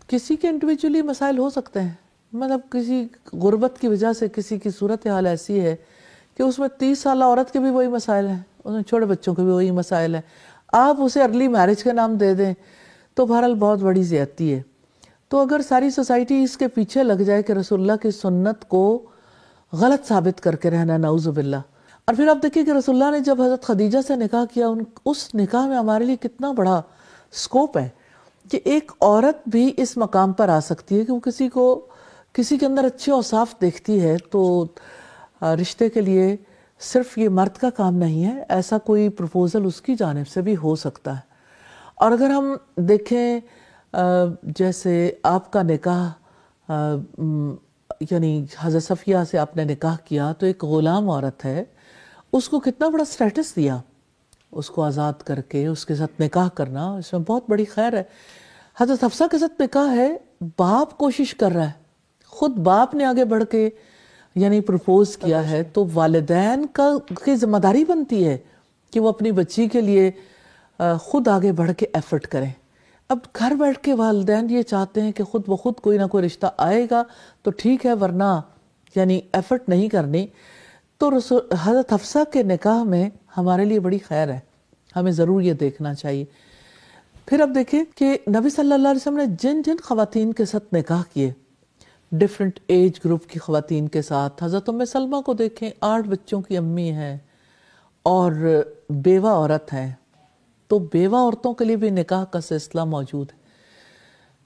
کسی کے انڈیویجولی مسائل ہو سکتے ہیں، مطلب کسی غربت کی وجہ سے کسی کی صورتحال ایسی ہے کہ اس میں 30 سالہ عورت کے بھی وہی مسائل ہیں، اس میں چھوٹے بچوں کے بھی وہی مسائل ہیں، آپ اسے ارلی میرج کا نام دے دیں تو بہرحال بہت بڑی زیادتی ہے. تو اگر ساری سوسائٹی اس کے پیچھے لگ جائے کہ رسول اللہ کی سنت کو غلط ثابت کر کے رہنا، نعوذ باللہ. اور پھر آپ دیکھیں کہ رسول اللہ نے جب حضرت خدیجہ سے نکاح کیا، اس نکاح میں ہمارے لیے کتنا بڑا سکوپ ہے کہ ایک عورت بھی اس مقام پر آ سکتی ہے کہ وہ کسی کے اندر اچھے اوصاف دیکھتی ہے تو رشتے کے لیے صرف یہ مرد کا کام نہیں ہے، ایسا کوئی پروپوزل اس کی جانب سے بھی ہو سکتا ہے. اور اگر ہم دیکھیں جیسے آپ کا نکاح یعنی حضرت صفیہ سے آپ نے نکاح کیا تو ایک غلام عورت ہے، اس کو کتنا بڑا سٹیٹس دیا، اس کو آزاد کر کے اس کے ساتھ نکاح کرنا، اس میں بہت بڑی خیر ہے. حضرت حفصہ کے ساتھ نکاح ہے، باپ کوشش کر رہا ہے، خود باپ نے آگے بڑھ کے یعنی پروپوز کیا ہے تو والدین کی ذمہ داری بنتی ہے کہ وہ اپنی بچی کے لیے خود آگے بڑھ کے ایفرٹ کریں. اب گھر بیٹھ کے والدین یہ چاہتے ہیں کہ خود بخود کوئی نہ کوئی رشتہ آئے گا تو ٹھیک ہے، ورنہ یعنی ایفرٹ نہیں کرنی. تو حضرت حفصہ کے نکاح میں ہمارے لیے بڑی خیر ہے، ہمیں ضرور یہ دیکھنا چاہیے. پھر اب دیکھیں کہ نبی صلی اللہ علیہ وسلم نے جن جن خواتین کے ساتھ نکاح کیے، ڈیفرنٹ ایج گروپ کی خواتین کے ساتھ، حضرت ام سلمہ کو دیکھیں 8 بچوں کی امی ہیں اور بیوہ عورت ہے، تو بیوہ عورتوں کے لیے بھی نکاح کا سلسلہ موجود ہے.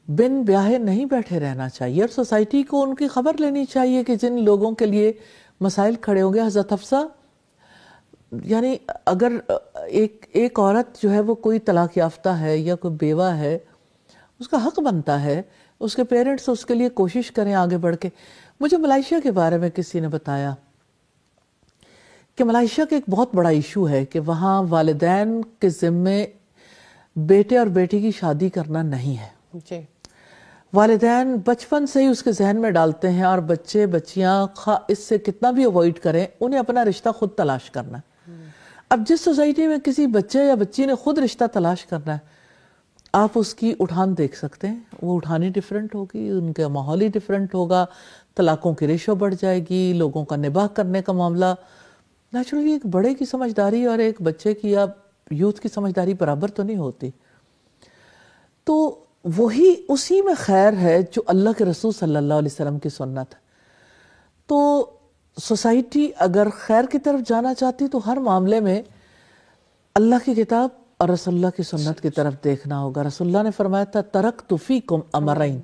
بن بیاہے نہیں بیٹھے رہنا چاہیے اور سوسائٹی کو ان کی خبر لینی چاہیے کہ جن لوگوں کے لیے مسائل کھڑے ہوں گے. حضرت حفصہ یعنی اگر ایک عورت جو ہے وہ کوئی طلاق یافتہ ہے یا کوئی بیوہ ہے، اس کا حق بنتا ہے اس کے پیرنٹس اس کے لیے کوشش کریں آگے بڑھ کے. مجھے ملائیشیا کے بارے میں کسی نے بتایا کہ ملائیشیا کا ایک بہت بڑا ایشو ہے کہ وہاں والدین کے ذمے بیٹے اور بیٹی کی شادی کرنا نہیں ہے. جی، والدین بچپن سے ہی اس کے ذہن میں ڈالتے ہیں اور بچے بچیاں اس سے کتنا بھی اوائڈ کریں، انہیں اپنا رشتہ خود تلاش کرنا ہے. اب جس سوسائٹی میں کسی بچے یا بچی نے خود رشتہ تلاش کرنا ہے، آپ اس کی اٹھان دیکھ سکتے ہیں، وہ اٹھانی ڈیفرنٹ ہوگی، ان کا ماحول ہی ڈیفرنٹ ہوگا، طلاقوں کی ریشو بڑھ جائے گی، لوگوں کا نباہ کرنے کا معاملہ. نیچرلی ایک بڑے کی سمجھداری اور ایک بچے کی یا یوتھ کی سمجھداری برابر تو نہیں ہوتی. تو وہی اسی میں خیر ہے جو اللہ کے رسول صلی اللہ علیہ وسلم کی سنت ہے. تو سوسائٹی اگر خیر کی طرف جانا چاہتی تو ہر معاملے میں اللہ کی کتاب اور رسول اللہ کی سنت کی طرف دیکھنا ہوگا. رسول اللہ نے فرمایا تھا ترکت فیکم امرین،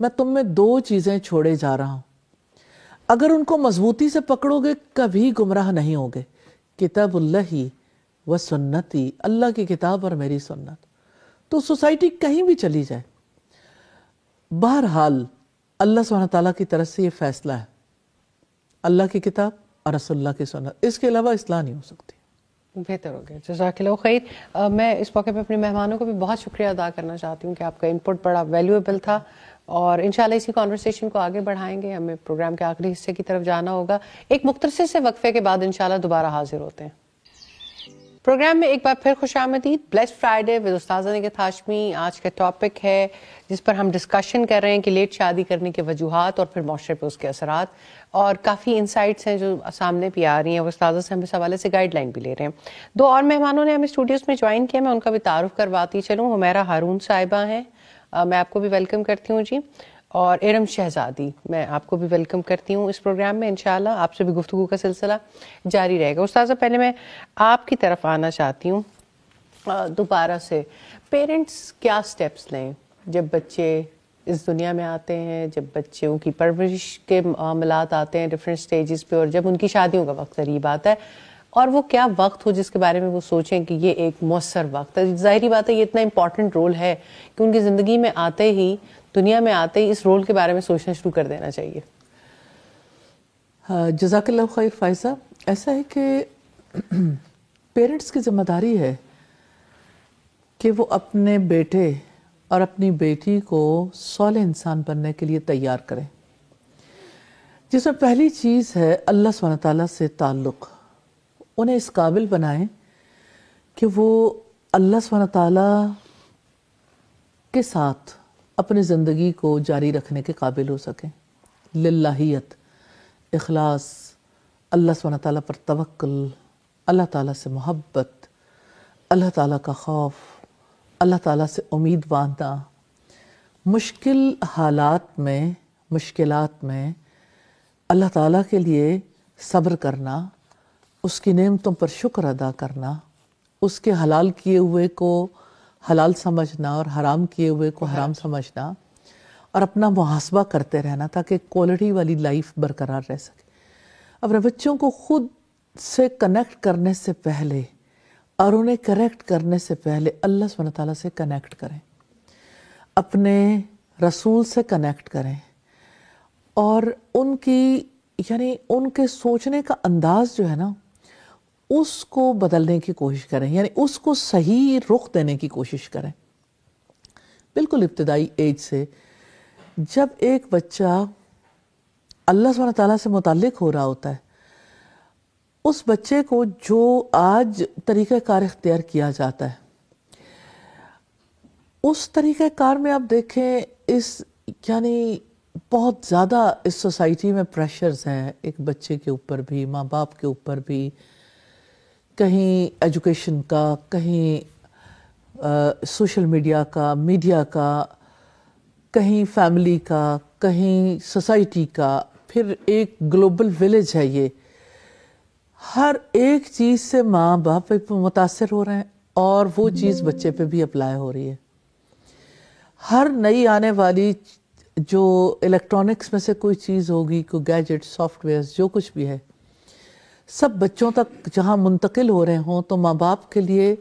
میں تم میں 2 چیزیں چھوڑے جا رہا ہوں، اگر ان کو مضبوطی سے پکڑو گے کبھی گمراہ نہیں ہوگے. کتاب اللہ و سنتی، اللہ کی کتاب اور میری سنت. تو سوسائٹی کہیں بھی چلی جائے، بہرحال اللہ سبحانہ تعالیٰ کی طرف سے یہ فیصلہ ہے، اللہ کی کتاب اور رسول اللہ کی سنت، اس کے علاوہ اصلاح نہیں ہو سکتی. بہتر ہو گیا، جزاک اللہ خیر. میں اس موقع پہ اپنے مہمانوں کو بھی بہت شکریہ ادا کرنا چاہتی ہوں کہ آپ کا انپٹ بڑا ویلیویبل تھا اور انشاءاللہ اسی کانورسیشن کو آگے بڑھائیں گے. ہمیں پروگرام کے آخری حصے کی طرف جانا ہوگا. ایک مختصر سے وقفے کے بعد انشاءاللہ دوبارہ حاضر ہوتے ہیں. پروگرام میں ایک بار پھر خوش آمدید. بلیسڈ فرائیڈے ود استاذہ نگہت ہاشمی آج کا ٹاپک ہے جس پر ہم ڈسکشن کر رہے ہیں کہ لیٹ شادی کرنے کے وجوہات اور پھر معاشرے پہ اس کے اثرات، اور کافی انسائٹس ہیں جو سامنے بھی آ رہی ہیں. وہ استاذہ سے ہم اس حوالے سے گائیڈ لائن بھی لے رہے ہیں. 2 اور مہمانوں نے ہمیں اسٹوڈیوز میں جوائن کیا، میں ان کا بھی تعارف کرواتی چلوں. حمیرہ ہارون صاحبہ ہیں، میں آپ کو بھی ویلکم کرتی ہوں جی. اور ارم شہزادی، میں آپ کو بھی ویلکم کرتی ہوں اس پروگرام میں. انشاءاللہ آپ سے بھی گفتگو کا سلسلہ جاری رہے گا. استاذہ پہلے میں آپ کی طرف آنا چاہتی ہوں دوبارہ سے. پیرنٹس کیا سٹیپس لیں جب بچے اس دنیا میں آتے ہیں، جب بچوں کی پرورش کے معاملات آتے ہیں ڈفرینٹ سٹیجز پہ، اور جب ان کی شادیوں کا وقت قریب آتا ہے، اور وہ کیا وقت ہو جس کے بارے میں وہ سوچیں کہ یہ ایک مؤثر وقت ہے. ظاہری بات ہے یہ اتنا امپورٹنٹ رول ہے کہ ان کی زندگی میں آتے ہی, دنیا میں آتے ہی اس رول کے بارے میں سوچنا شروع کر دینا چاہیے. جزاک اللہ خیر فائزہ. ایسا ہے کہ پیرنٹس کی ذمہ داری ہے کہ وہ اپنے بیٹے اور اپنی بیٹی کو صالح انسان بننے کے لیے تیار کریں, جس میں پہلی چیز ہے اللہ سبحانہ تعالیٰ سے تعلق. انہیں اس قابل بنائیں کہ وہ اللہ سبحانہ تعالیٰ کے ساتھ اپنی زندگی کو جاری رکھنے کے قابل ہو سکیں. للہیت, اخلاص, اللہ سبحانہ تعالیٰ پر توکل, اللہ تعالیٰ سے محبت, اللہ تعالیٰ کا خوف, اللہ تعالیٰ سے امید باندھنا, مشکل حالات میں, مشکلات میں اللہ تعالیٰ کے لیے صبر کرنا, اس کی نعمتوں پر شکر ادا کرنا, اس کے حلال کیے ہوئے کو حلال سمجھنا اور حرام کیے ہوئے کو حرام سمجھنا, اور اپنا محاسبہ کرتے رہنا تاکہ کوالٹی والی لائف برقرار رہ سکے. اپنے بچوں کو خود سے کنیکٹ کرنے سے پہلے اور انہیں کریکٹ کرنے سے پہلے اللہ سبحانہ تعالیٰ سے کنیکٹ کریں, اپنے رسول سے کنیکٹ کریں, اور ان کی یعنی ان کے سوچنے کا انداز جو ہے نا اس کو بدلنے کی کوشش کریں, یعنی اس کو صحیح رخ دینے کی کوشش کریں. بالکل ابتدائی ایج سے جب ایک بچہ اللہ سبحانہ تعالیٰ سے متعلق ہو رہا ہوتا ہے, اس بچے کو جو آج طریقہ کار اختیار کیا جاتا ہے, اس طریقہ کار میں آپ دیکھیں اس یعنی بہت زیادہ اس سوسائٹی میں پریشرز ہیں ایک بچے کے اوپر بھی, ماں باپ کے اوپر بھی, کہیں ایجوکیشن کا, کہیں سوشل میڈیا کا, کہیں فیملی کا, کہیں سوسائٹی کا, پھر ایک گلوبل ولیج ہے. یہ ہر ایک چیز سے ماں باپ متاثر ہو رہے ہیں اور وہ چیز بچے پہ بھی اپلائی ہو رہی ہے. ہر نئی آنے والی جو الیکٹرانکس میں سے کوئی چیز ہوگی, کوئی گیجٹ, سافٹ ویئرز, جو کچھ بھی ہے, سب بچوں تک جہاں منتقل ہو رہے ہوں تو ماں باپ کے لیے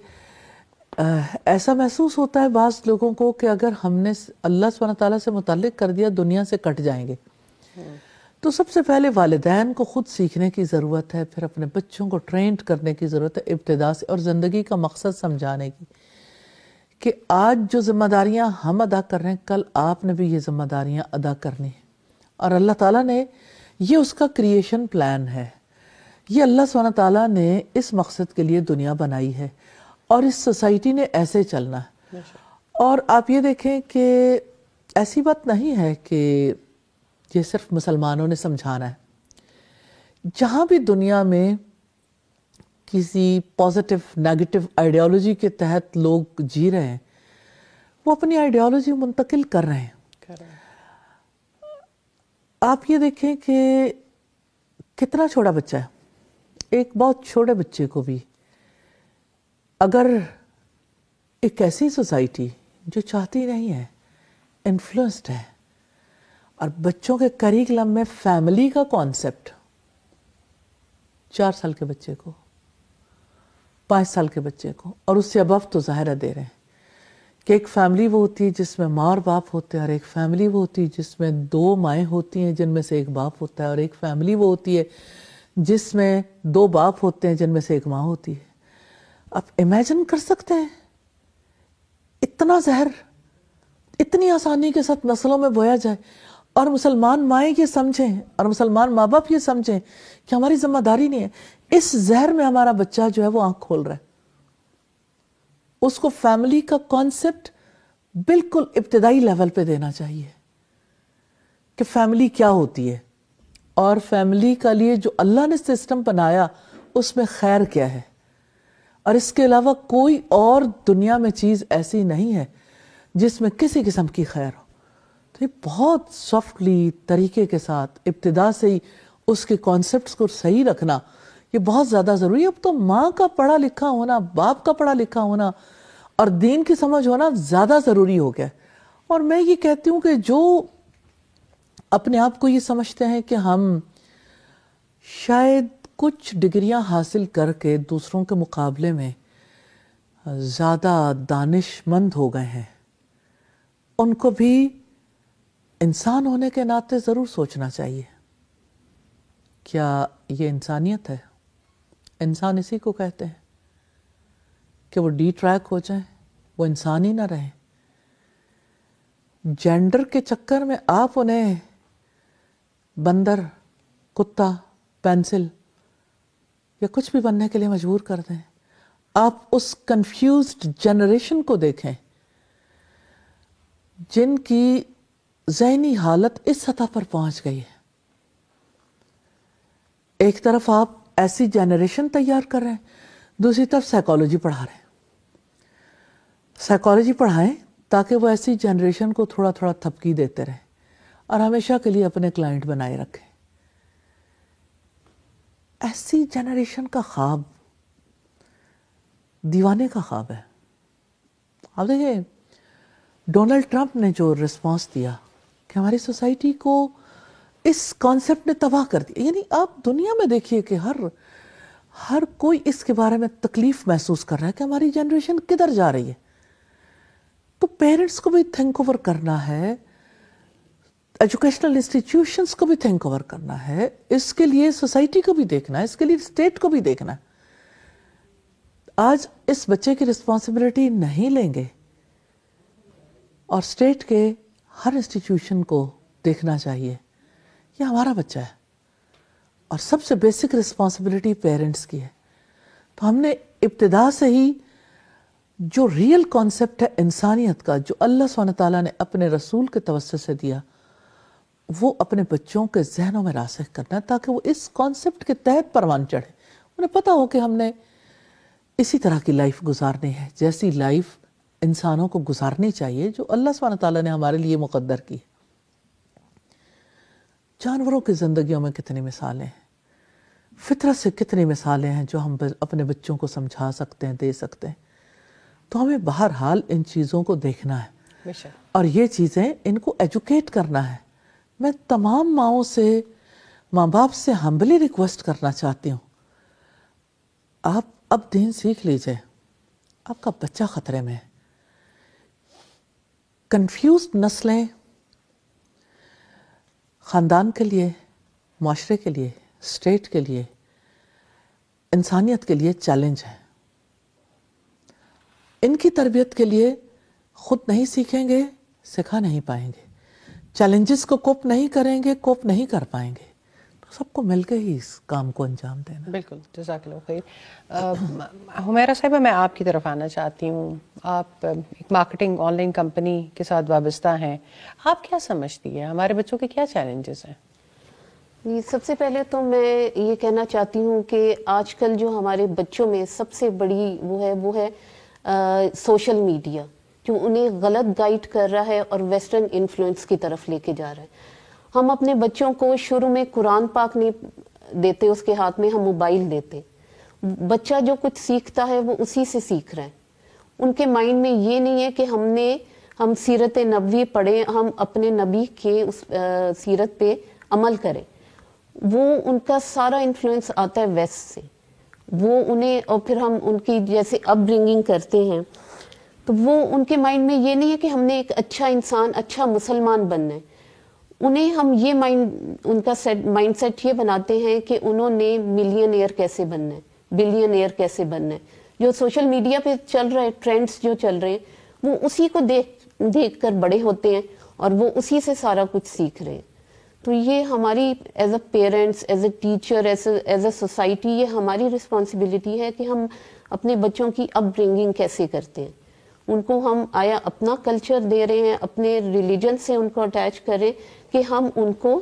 ایسا محسوس ہوتا ہے بعض لوگوں کو کہ اگر ہم نے اللہ سبحانہ تعالیٰ سے متعلق کر دیا دنیا سے کٹ جائیں گے. تو سب سے پہلے والدین کو خود سیکھنے کی ضرورت ہے, پھر اپنے بچوں کو ٹرینڈ کرنے کی ضرورت ہے ابتدا سے, اور زندگی کا مقصد سمجھانے کی کہ آج جو ذمہ داریاں ہم ادا کر رہے ہیں کل آپ نے بھی یہ ذمہ داریاں ادا کرنی ہیں, اور اللہ تعالیٰ نے یہ اس کا کریشن پلان ہے. یہ اللہ سبحانہ تعالیٰ نے اس مقصد کے لیے دنیا بنائی ہے اور اس سوسائٹی نے ایسے چلنا ہے. اور آپ یہ دیکھیں کہ ایسی بات نہیں ہے کہ یہ صرف مسلمانوں نے سمجھانا ہے. جہاں بھی دنیا میں کسی پازیٹیو نیگیٹو آئیڈیالوجی کے تحت لوگ جی رہے ہیں وہ اپنی آئیڈیالوجی منتقل کر رہے ہیں. آپ یہ دیکھیں کہ کتنا چھوٹا بچہ ہے, ایک بہت چھوٹے بچے کو بھی اگر ایک ایسی سوسائٹی جو چاہتی نہیں ہے, انفلوئنسڈ ہے, اور بچوں کے کریکلم میں فیملی کا کانسیپٹ 4 سال کے بچے کو, 5 سال کے بچے کو, اور اس سے ابو تو ظاہرہ دے رہے ہیں کہ ایک فیملی وہ ہوتی ہے جس میں ماں اور باپ ہوتے ہیں, اور ایک فیملی وہ ہوتی ہے جس میں 2 مائیں ہوتی ہیں جن میں سے ایک باپ ہوتا ہے, اور ایک فیملی وہ ہوتی ہے جس میں 2 باپ ہوتے ہیں جن میں سے ایک ماں ہوتی ہے. آپ امیجن کر سکتے ہیں اتنا زہر اتنی آسانی کے ساتھ نسلوں میں بویا جائے, اور مسلمان مائیں یہ سمجھیں اور مسلمان ماں باپ یہ سمجھیں کہ ہماری ذمہ داری نہیں ہے, اس زہر میں ہمارا بچہ جو ہے وہ آنکھ کھول رہا ہے. اس کو فیملی کا کانسیپٹ بالکل ابتدائی لیول پہ دینا چاہیے کہ فیملی کیا ہوتی ہے, اور فیملی کا لیے جو اللہ نے سسٹم بنایا اس میں خیر کیا ہے, اور اس کے علاوہ کوئی اور دنیا میں چیز ایسی نہیں ہے جس میں کسی قسم کی خیر ہو. تو یہ بہت سافٹلی طریقے کے ساتھ ابتدا سے ہی اس کے کانسیپٹس کو صحیح رکھنا یہ بہت زیادہ ضروری ہے. اب تو ماں کا پڑھا لکھا ہونا, باپ کا پڑھا لکھا ہونا اور دین کی سمجھ ہونا زیادہ ضروری ہو گیا. اور میں یہ کہتی ہوں کہ جو اپنے آپ کو یہ سمجھتے ہیں کہ ہم شاید کچھ ڈگریاں حاصل کر کے دوسروں کے مقابلے میں زیادہ دانش مند ہو گئے ہیں، ان کو بھی انسان ہونے کے ناطے ضرور سوچنا چاہیے، کیا یہ انسانیت ہے؟ انسان اسی کو کہتے ہیں کہ وہ ڈی ٹریک ہو جائیں، وہ انسان ہی نہ رہیں۔ جینڈر کے چکر میں آپ انہیں بندر، کتا، پینسل یا کچھ بھی بننے کے لیے مجبور کر دیں۔ آپ اس کنفیوزڈ جنریشن کو دیکھیں جن کی ذہنی حالت اس سطح پر پہنچ گئی ہے۔ ایک طرف آپ ایسی جنریشن تیار کر رہے ہیں، دوسری طرف سائیکالوجی پڑھا رہے ہیں۔ سائیکالوجی پڑھائیں تاکہ وہ ایسی جنریشن کو تھوڑا تھوڑا تھپکی دیتے رہیں اور ہمیشہ کے لیے اپنے کلائنٹ بنائے رکھیں۔ ایسی جنریشن کا خواب دیوانے کا خواب ہے۔ آپ دیکھیں ڈونلڈ ٹرمپ نے جو رسپانس دیا کہ ہماری سوسائٹی کو اس کانسیپٹ نے تباہ کر دیا، یعنی آپ دنیا میں دیکھیے کہ ہر کوئی اس کے بارے میں تکلیف محسوس کر رہا ہے کہ ہماری جنریشن کدھر جا رہی ہے۔ تو پیرنٹس کو بھی تھنک اوور کرنا ہے، ایجوکیشنل انسٹیٹیوشنس کو بھی تھنک اوور کرنا ہے، اس کے لیے سوسائٹی کو بھی دیکھنا ہے، اس کے لیے اسٹیٹ کو بھی دیکھنا ہے۔ آج اس بچے کی رسپانسبلٹی نہیں لیں گے اور اسٹیٹ کے ہر انسٹیٹیوشن کو دیکھنا چاہیے، یہ ہمارا بچہ ہے اور سب سے بیسک رسپانسبلٹی پیرنٹس کی ہے۔ تو ہم نے ابتدا سے ہی جو ریئل کانسیپٹ ہے انسانیت کا، جو اللہ سبحانہ تعالیٰ نے اپنے رسول کے توسط سے دیا، وہ اپنے بچوں کے ذہنوں میں راسخ کرنا ہے تاکہ وہ اس کانسیپٹ کے تحت پروان چڑھے، انہیں پتہ ہو کہ ہم نے اسی طرح کی لائف گزارنی ہے جیسی لائف انسانوں کو گزارنی چاہیے جو اللہ سبحانہ تعالیٰ نے ہمارے لیے مقدر کی۔ جانوروں کی زندگیوں میں کتنی مثالیں ہیں، فطرت سے کتنی مثالیں ہیں جو ہم اپنے بچوں کو سمجھا سکتے ہیں، دے سکتے ہیں۔ تو ہمیں بہرحال ان چیزوں کو دیکھنا ہے اور یہ چیزیں ان کو ایجوکیٹ کرنا ہے۔ میں تمام ماؤں سے، ماں باپ سے ہمبلی ریکویسٹ کرنا چاہتی ہوں، آپ اب دین سیکھ لیجئے، آپ کا بچہ خطرے میں ہے۔ کنفیوزڈ نسلیں خاندان کے لیے، معاشرے کے لیے، اسٹیٹ کے لیے، انسانیت کے لیے چیلنج ہے۔ ان کی تربیت کے لیے خود نہیں سیکھیں گے، سکھا نہیں پائیں گے، چیلنجز کو کوپ نہیں کریں گے، کوپ نہیں کر پائیں گے، تو سب کو مل کے ہی اس کام کو انجام دینا۔ بالکل، جزاک اللہ خیر۔ حمیرہ صاحبہ، میں آپ کی طرف آنا چاہتی ہوں۔ آپ ایک مارکیٹنگ آن لائن کمپنی کے ساتھ وابستہ ہیں، آپ کیا سمجھتی ہیں ہمارے بچوں کے کیا چیلنجز ہیں؟ سب سے پہلے تو میں یہ کہنا چاہتی ہوں کہ آج کل جو ہمارے بچوں میں سب سے بڑی وہ ہے سوشل میڈیا، جو انہیں غلط گائیڈ کر رہا ہے اور ویسٹرن انفلوئنس کی طرف لے کے جا رہا ہے۔ ہم اپنے بچوں کو شروع میں قرآن پاک نہیں دیتے اس کے ہاتھ میں، ہم موبائل دیتے۔ بچہ جو کچھ سیکھتا ہے وہ اسی سے سیکھ رہا ہے۔ ان کے مائنڈ میں یہ نہیں ہے کہ ہم سیرت نبوی پڑھیں، ہم اپنے نبی کے اس سیرت پہ عمل کریں۔ وہ ان کا سارا انفلوئنس آتا ہے ویسٹ سے، وہ انہیں، اور پھر ہم ان کی جیسے اپ برنگنگ کرتے ہیں تو وہ ان کے مائنڈ میں یہ نہیں ہے کہ ہم نے ایک اچھا انسان، اچھا مسلمان بننا ہے۔ انہیں ہم یہ ان کا مائنڈ سیٹ یہ بناتے ہیں کہ انہوں نے ملین ایئر کیسے بننا ہے، بلین ایئر کیسے بننا ہے۔ جو سوشل میڈیا پہ چل رہا ہے، ٹرینڈز جو چل رہے ہیں، وہ اسی کو دیکھ کر بڑے ہوتے ہیں اور وہ اسی سے سارا کچھ سیکھ رہے ہیں۔ تو یہ ہماری as a parents, as a teacher, as a society, یہ ہماری رسپانسبلٹی ہے کہ ہم اپنے بچوں کی اپ برنگنگ کیسے کرتے ہیں۔ ان کو ہم آیا اپنا کلچر دے رہے ہیں، اپنے ریلیجن سے ان کو اٹیچ کریں کہ ہم ان کو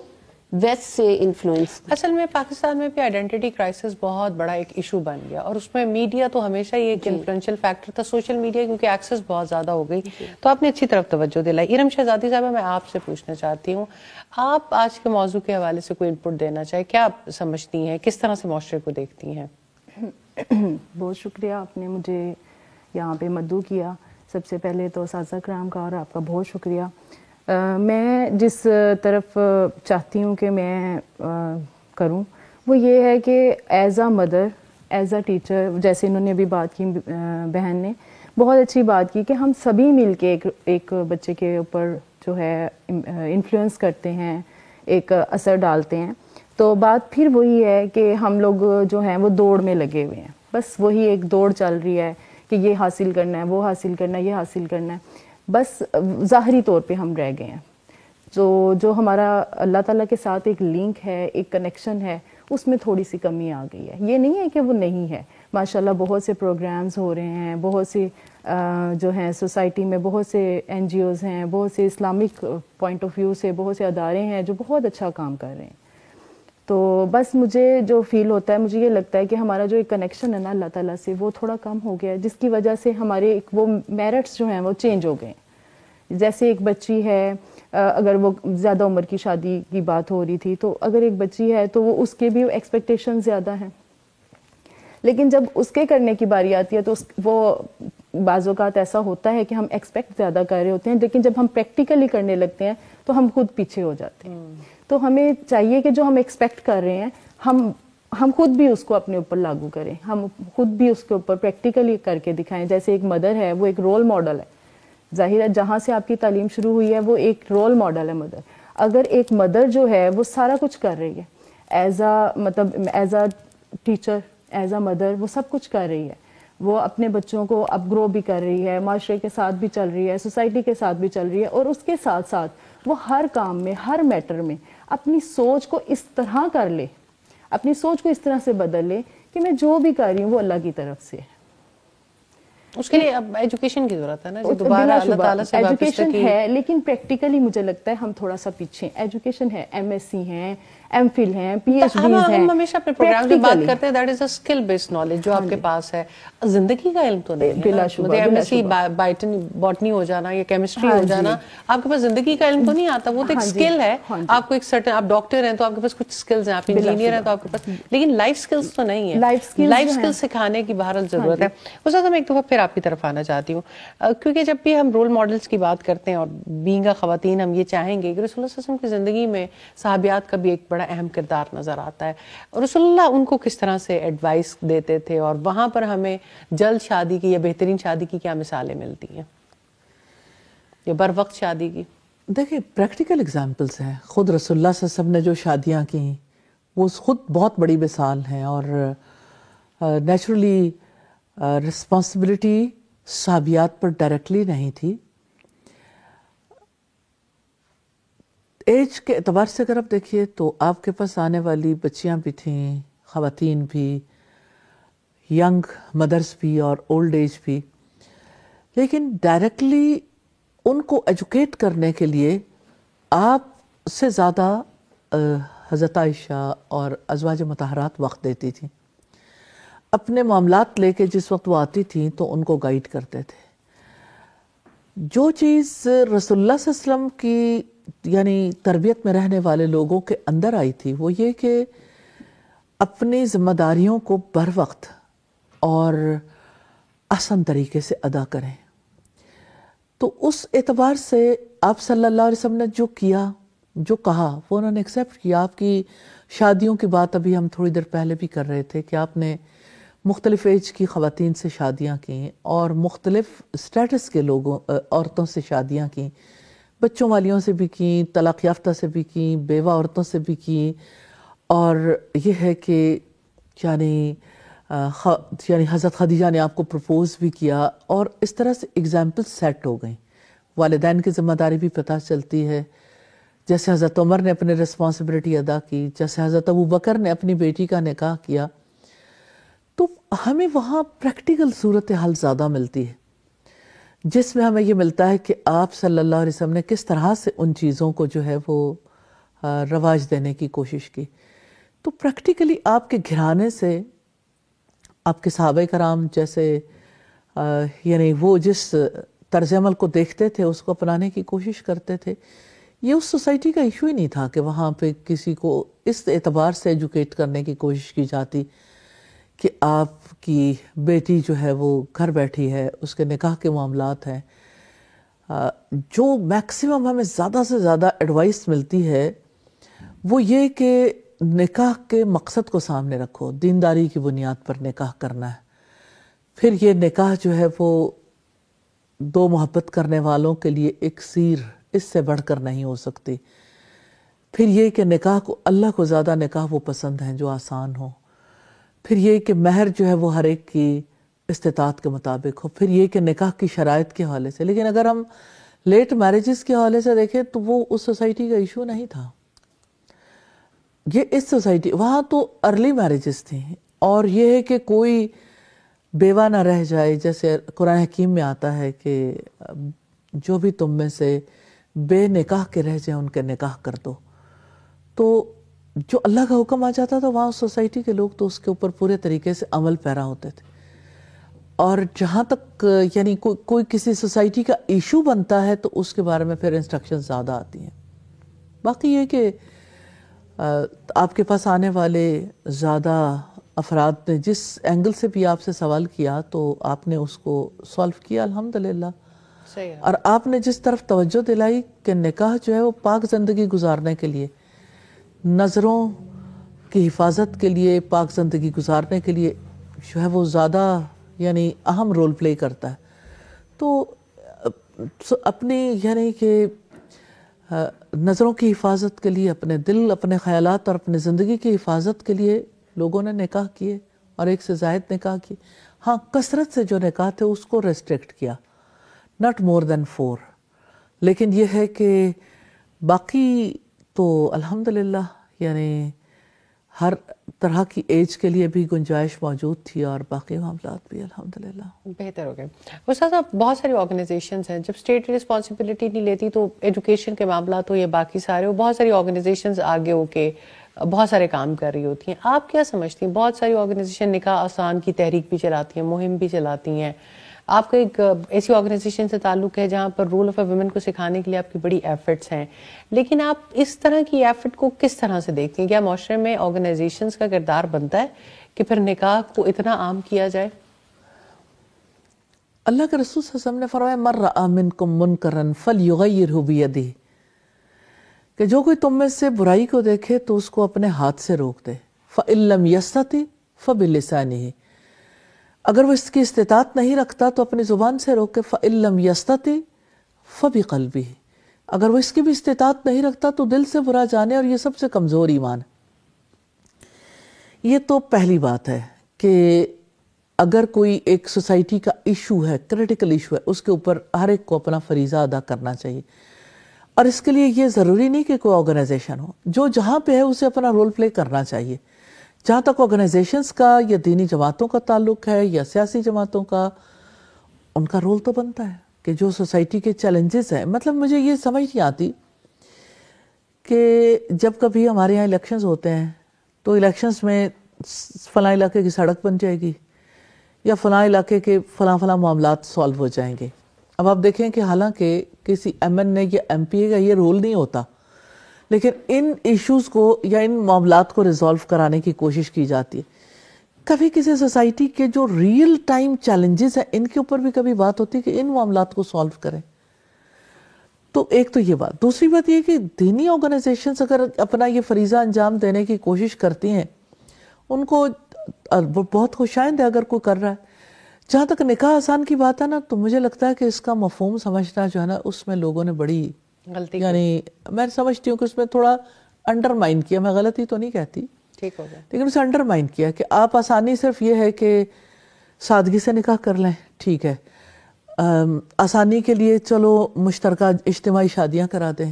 ویسٹ سے انفلوئنس۔ اصل میں پاکستان میں بھی آئیڈینٹی کرائسس بہت بڑا ایک ایشو بن گیا، اور اس میں میڈیا تو ہمیشہ ہی ایک انفلوئنشل فیکٹر تھا، سوشل میڈیا کیونکہ ایکسس بہت زیادہ ہو گئی، تو آپ نے اچھی طرف توجہ دلائی۔ ارم شہزادی صاحبہ، میں آپ سے پوچھنا چاہتی ہوں، آپ آج کے موضوع کے حوالے سے کوئی انپٹ دینا چاہے، کیا آپ سمجھتی ہیں، کس طرح سے معاشرے کو دیکھتی ہیں؟ بہت شکریہ، آپ نے مجھے یہاں پہ مدعو کیا۔ سب سے پہلے تو اساتذہ کرام کا اور آپ کا بہت شکریہ۔ میں جس طرف چاہتی ہوں کہ میں کروں وہ یہ ہے کہ as a mother, as a teacher, جیسے انہوں نے ابھی بات کی بہن نے بہت اچھی بات کی کہ ہم سبھی مل کے ایک بچے کے اوپر جو ہے انفلوئنس کرتے ہیں، ایک اثر ڈالتے ہیں. تو بات پھر وہی ہے کہ ہم لوگ جو ہیں وہ دوڑ میں لگے ہوئے ہیں، بس وہی ایک دوڑ چل رہی ہے کہ یہ حاصل کرنا ہے، وہ حاصل کرنا ہے، یہ حاصل کرنا ہے. بس ظاہری طور پہ ہم رہ گئے ہیں. جو ہمارا اللہ تعالیٰ کے ساتھ ایک لنک ہے، ایک کنیکشن ہے، اس میں تھوڑی سی کمی آ گئی ہے. یہ نہیں ہے کہ وہ نہیں ہے، ماشاءاللہ بہت سے پروگرامز ہو رہے ہیں، بہت سے جو ہیں سوسائٹی میں بہت سے NGOs ہیں، بہت سے اسلامک پوائنٹ آف ویو سے بہت سے ادارے ہیں جو بہت اچھا کام کر رہے ہیں. تو بس مجھے جو فیل ہوتا ہے، مجھے یہ لگتا ہے کہ ہمارا جو ایک کنیکشن ہے نا اللہ تعالیٰ سے، وہ تھوڑا کم ہو گیا ہے، جس کی وجہ سے ہمارے ایک وہ میرٹس جو ہیں وہ چینج ہو گئے ہیں. جیسے ایک بچی ہے، اگر وہ زیادہ عمر کی شادی کی بات ہو رہی تھی، تو اگر ایک بچی ہے تو وہ اس کے بھی ایکسپیکٹیشن زیادہ ہیں، لیکن جب اس کے کرنے کی باری آتی ہے تو وہ بعض اوقات ایسا ہوتا ہے کہ ہم ایکسپیکٹ زیادہ کر رہے ہوتے ہیں، لیکن جب ہم پریکٹیکلی کرنے لگتے ہیں تو ہم خود پیچھے ہو جاتے ہیں. تو ہمیں چاہیے کہ جو ہم ایکسپیکٹ کر رہے ہیں ہم خود بھی اس کو اپنے اوپر لاگو کریں، ہم خود بھی اس کے اوپر پریکٹیکلی کر کے دکھائیں. جیسے ایک مدر ہے، وہ ایک رول ماڈل ہے. ظاہر ہے جہاں سے آپ کی تعلیم شروع ہوئی ہے وہ ایک رول ماڈل ہے مدر. اگر ایک مدر جو ہے وہ سارا کچھ کر رہی ہے، as a teacher, as a mother, وہ سب کچھ کر رہی ہے، وہ اپنے بچوں کو اپ گرو بھی کر رہی ہے، معاشرے کے ساتھ بھی چل رہی ہے، سوسائٹی کے ساتھ بھی چل رہی ہے، اور اس کے ساتھ ساتھ وہ ہر کام میں، ہر میٹر میں اپنی سوچ کو اس طرح کر لے، اپنی سوچ کو اس طرح سے بدل لے کہ میں جو بھی کر رہی ہوں وہ اللہ کی طرف سے ہے. اس کے لیے اب ایجوکیشن کی ضرورت ہے نا، جو دوبارہ اللہ تعالیٰ سے ایجوکیشن ہے، لیکن پریکٹیکلی مجھے لگتا ہے ہم تھوڑا سا پیچھے. ایجوکیشن ہے، MSc ہیں، MPhil ہیں، PhDs ہیں. ہم ہمیشہ اپنے پروگرام میں بات کرتے ہیں that is a skill based knowledge جو آپ کے پاس ہے، زندگی کا علم تو نہیں. بلا شبہ MSc باٹنی ہو جانا یا کیمسٹری ہو جانا، آپ کے پاس زندگی کا علم تو نہیں آتا. وہ تو ایک اسکل ہے. آپ کو ایک سرٹن، آپ ڈاکٹر ہیں تو آپ کے پاس کچھ اسکلز ہیں، آپ انجینئر ہیں تو آپ کے پاس، لیکن لائف اسکلز تو نہیں ہے. لائف اسکلز سکھانے کی بہرحال ضرورت ہے. اس وقت ہم ایک دفعہ پھر آپ کی طرف آنا چاہتی ہوں، کیونکہ جب بھی ہم رول ماڈلز کی بات کرتے ہیں اور بینگ اے خواتین، ہم یہ چاہیں گے کہ رسول اللہ صلی اللہ علیہ وسلم کی زندگی میں صحابیات کا بھی ایک بڑا اہم کردار نظر آتا ہے. رسول اللہ ان کو کس طرح سے ایڈوائس دیتے تھے، اور وہاں پر ہمیں جلد شادی کی یا بہترین شادی کی کیا مثالیں ملتی ہیں یا بر وقت شادی کی؟ دیکھیں پریکٹیکل اگزامپلس ہیں. خود رسول اللہ صلی اللہ علیہ وسلم نے جو شادیاں کی وہ خود بہت بڑی مثال ہیں، اور نیچرلی رسپانسبلٹی صحابیات پر ڈائریکٹلی نہیں تھی. ایج کے اعتبار سے اگر آپ دیکھیے تو آپ کے پاس آنے والی بچیاں بھی تھیں، خواتین بھی، ینگ مدرس بھی اور اولڈ ایج بھی، لیکن ڈائریکٹلی ان کو ایجوکیٹ کرنے کے لیے آپ سے زیادہ حضرت عائشہ اور ازواج مطہرات وقت دیتی تھیں. اپنے معاملات لے کے جس وقت وہ آتی تھیں تو ان کو گائیڈ کرتے تھے. جو چیز رسول اللہ صلی اللہ علیہ وسلم کی یعنی تربیت میں رہنے والے لوگوں کے اندر آئی تھی وہ یہ کہ اپنی ذمہ داریوں کو بر وقت اور آسان طریقے سے ادا کریں. تو اس اعتبار سے آپ صلی اللہ علیہ وسلم نے جو کیا، جو کہا، وہ انہوں نے ایکسیپٹ کیا. آپ کی شادیوں کی بات ابھی ہم تھوڑی دیر پہلے بھی کر رہے تھے کہ آپ نے مختلف ایج کی خواتین سے شادیاں کیں اور مختلف سٹیٹس کے لوگوں عورتوں سے شادیاں کیں، بچوں والیوں سے بھی کیں، طلاق یافتہ سے بھی کیں، بیوہ عورتوں سے بھی کیں. اور یہ ہے کہ یعنی حضرت خدیجہ نے آپ کو پروپوز بھی کیا، اور اس طرح سے اگزامپل سیٹ ہو گئیں. والدین کی ذمہ داری بھی پتہ چلتی ہے، جیسے حضرت عمر نے اپنی رسپانسبلٹی ادا کی، جیسے حضرت ابو بکر نے اپنی بیٹی کا نکاح کیا. تو ہمیں وہاں پریکٹیکل صورتحال زیادہ ملتی ہے، جس میں ہمیں یہ ملتا ہے کہ آپ صلی اللہ علیہ وسلم نے کس طرح سے ان چیزوں کو جو ہے وہ رواج دینے کی کوشش کی. تو پریکٹیکلی آپ کے گھرانے سے آپ کے صحابہ کرام جیسے یعنی وہ جس طرز عمل کو دیکھتے تھے اس کو اپنانے کی کوشش کرتے تھے. یہ اس سوسائٹی کا ایشو ہی نہیں تھا کہ وہاں پہ کسی کو اس اعتبار سے ایجوکیٹ کرنے کی کوشش کی جاتی کہ آپ کی بیٹی جو ہے وہ گھر بیٹھی ہے، اس کے نکاح کے معاملات ہیں. جو میکسیمم ہمیں زیادہ سے زیادہ ایڈوائس ملتی ہے وہ یہ کہ نکاح کے مقصد کو سامنے رکھو، دینداری کی بنیاد پر نکاح کرنا ہے، پھر یہ نکاح جو ہے وہ دو محبت کرنے والوں کے لیے ایک سیر اس سے بڑھ کر نہیں ہو سکتی، پھر یہ کہ نکاح کو اللہ کو زیادہ نکاح وہ پسند ہیں جو آسان ہو، پھر یہ کہ مہر جو ہے وہ ہر ایک کی استطاعت کے مطابق ہو، پھر یہ کہ نکاح کی شرائط کے حوالے سے. لیکن اگر ہم لیٹ میرجز کے حوالے سے دیکھیں تو وہ اس سوسائٹی کا ایشو نہیں تھا. یہ اس سوسائٹی، وہاں تو ارلی میرجز تھیں، اور یہ ہے کہ کوئی بیوہ نہ رہ جائے. جیسے قرآن حکیم میں آتا ہے کہ جو بھی تم میں سے بے نکاح کے رہ جائیں ان کے نکاح کر دو. تو جو اللہ کا حکم آ جاتا تھا وہاں سوسائٹی کے لوگ تو اس کے اوپر پورے طریقے سے عمل پیرا ہوتے تھے. اور جہاں تک یعنی کوئی کسی سوسائٹی کا ایشو بنتا ہے تو اس کے بارے میں پھر انسٹرکشن زیادہ آتی ہیں. باقی یہ کہ آپ کے پاس آنے والے زیادہ افراد نے جس اینگل سے بھی آپ سے سوال کیا تو آپ نے اس کو سالو کیا الحمدللہ. اور آپ نے جس طرف توجہ دلائی کہ نکاح جو ہے وہ پاک زندگی گزارنے کے لیے، نظروں کی حفاظت کے لیے، پاک زندگی گزارنے کے لیے جو ہے وہ زیادہ یعنی اہم رول پلے کرتا ہے. تو اپنی یعنی کہ نظروں کی حفاظت کے لیے، اپنے دل، اپنے خیالات اور اپنے زندگی کی حفاظت کے لیے لوگوں نے نکاح کیے، اور ایک سے زائد نکاح کیے. ہاں کثرت سے جو نکاح تھے اس کو ریسٹرکٹ کیا، not more than 4. لیکن یہ ہے کہ باقی تو الحمدللہ یعنی ہر طرح کی ایج کے لیے بھی گنجائش موجود تھی، اور باقی معاملات بھی الحمدللہ بہتر ہو گئے. استاد بہت ساری آرگنائزیشنز ہیں، جب اسٹیٹ رسپانسبلٹی نہیں لیتی تو ایجوکیشن کے معاملات ہو یا باقی سارے ہو، بہت ساری آرگنائزیشنز آگے ہو کے بہت سارے کام کر رہی ہوتی ہیں. آپ کیا سمجھتی ہیں؟ بہت ساری آرگنائزیشن نکاح آسان کی تحریک بھی چلاتی ہیں، مہم بھی چلاتی ہیں. آپ کا ایک ایسی آرگنائزیشن سے تعلق ہے جہاں پر رول آف اے ویمن کو سکھانے کے لیے آپ کی بڑی ایفرٹس ہیں، لیکن آپ اس طرح کی ایفرٹ کو کس طرح سے دیکھتی ہیں؟ کیا معاشرے میں آرگنائزیشنز کا کردار بنتا ہے کہ پھر نکاح کو اتنا عام کیا جائے؟ اللہ کے رسول صلی اللہ علیہ وسلم نے فرمایا مَن رَأَىٰ مِنْكُم مُنْكَرًا فَلْيُغَيِّرْهُ بِيَدِهِ، کہ جو کوئی تم میں سے برائی کو دیکھے تو اس کو اپنے ہاتھ سے روک دے. فَإِن لَّمْ يَسْتَطِعْ فَبِلِسَانِهِ، اگر وہ اس کی استطاعت نہیں رکھتا تو اپنی زبان سے روکے. فَإِن لَّمْ يَسْتَطِعْ فَبِقَلْبِهِ، اگر وہ اس کی بھی استطاعت نہیں رکھتا تو دل سے برا جانے، اور یہ سب سے کمزور ایمان ہے. یہ تو پہلی بات ہے کہ اگر کوئی ایک سوسائٹی کا ایشو ہے، کریٹیکل ایشو ہے، اس کے اوپر ہر ایک کو اپنا فریضہ ادا کرنا چاہیے. اور اس کے لیے یہ ضروری نہیں کہ کوئی آرگنائزیشن ہو، جو جہاں پہ ہے اسے اپنا رول پلے کرنا چاہیے. جہاں تک آرگنائزیشنز کا یا دینی جماعتوں کا تعلق ہے یا سیاسی جماعتوں کا، ان کا رول تو بنتا ہے کہ جو سوسائٹی کے چیلنجز ہیں. مطلب مجھے یہ سمجھ نہیں آتی کہ جب کبھی ہمارے یہاں الیکشنز ہوتے ہیں تو الیکشنز میں فلاں علاقے کی سڑک بن جائے گی یا فلاں علاقے کے فلاں معاملات سالو ہو جائیں گے. اب آپ دیکھیں کہ حالانکہ کسی ایم این اے یا ایم پی اے کا یہ رول نہیں ہوتا، لیکن ان ایشوز کو یا ان معاملات کو ریزالو کرانے کی کوشش کی جاتی ہے. کبھی کسی سوسائٹی کے جو ریئل ٹائم چیلنجز ہیں ان کے اوپر بھی کبھی بات ہوتی ہے کہ ان معاملات کو سالو کریں. تو ایک تو یہ بات. دوسری بات یہ کہ دینی آرگنائزیشنز اگر اپنا یہ فریضہ انجام دینے کی کوشش کرتی ہیں، ان کو بہت خوشائند ہے اگر کوئی کر رہا ہے. جہاں تک نکاح آسان کی بات ہے نا، تو مجھے لگتا ہے کہ اس کا مفہوم سمجھنا جو ہے نا، اس میں لوگوں نے بڑی غلطی یعنی میں سمجھتی ہوں کہ اس میں تھوڑا انڈرمائن کیا. میں غلطی تو نہیں کہتی، ٹھیک ہو گیا، لیکن اسے انڈرمائن کیا کہ آپ آسانی صرف یہ ہے کہ سادگی سے نکاح کر لیں، ٹھیک ہے، آسانی کے لیے چلو مشترکہ اجتماعی شادیاں کرا دیں،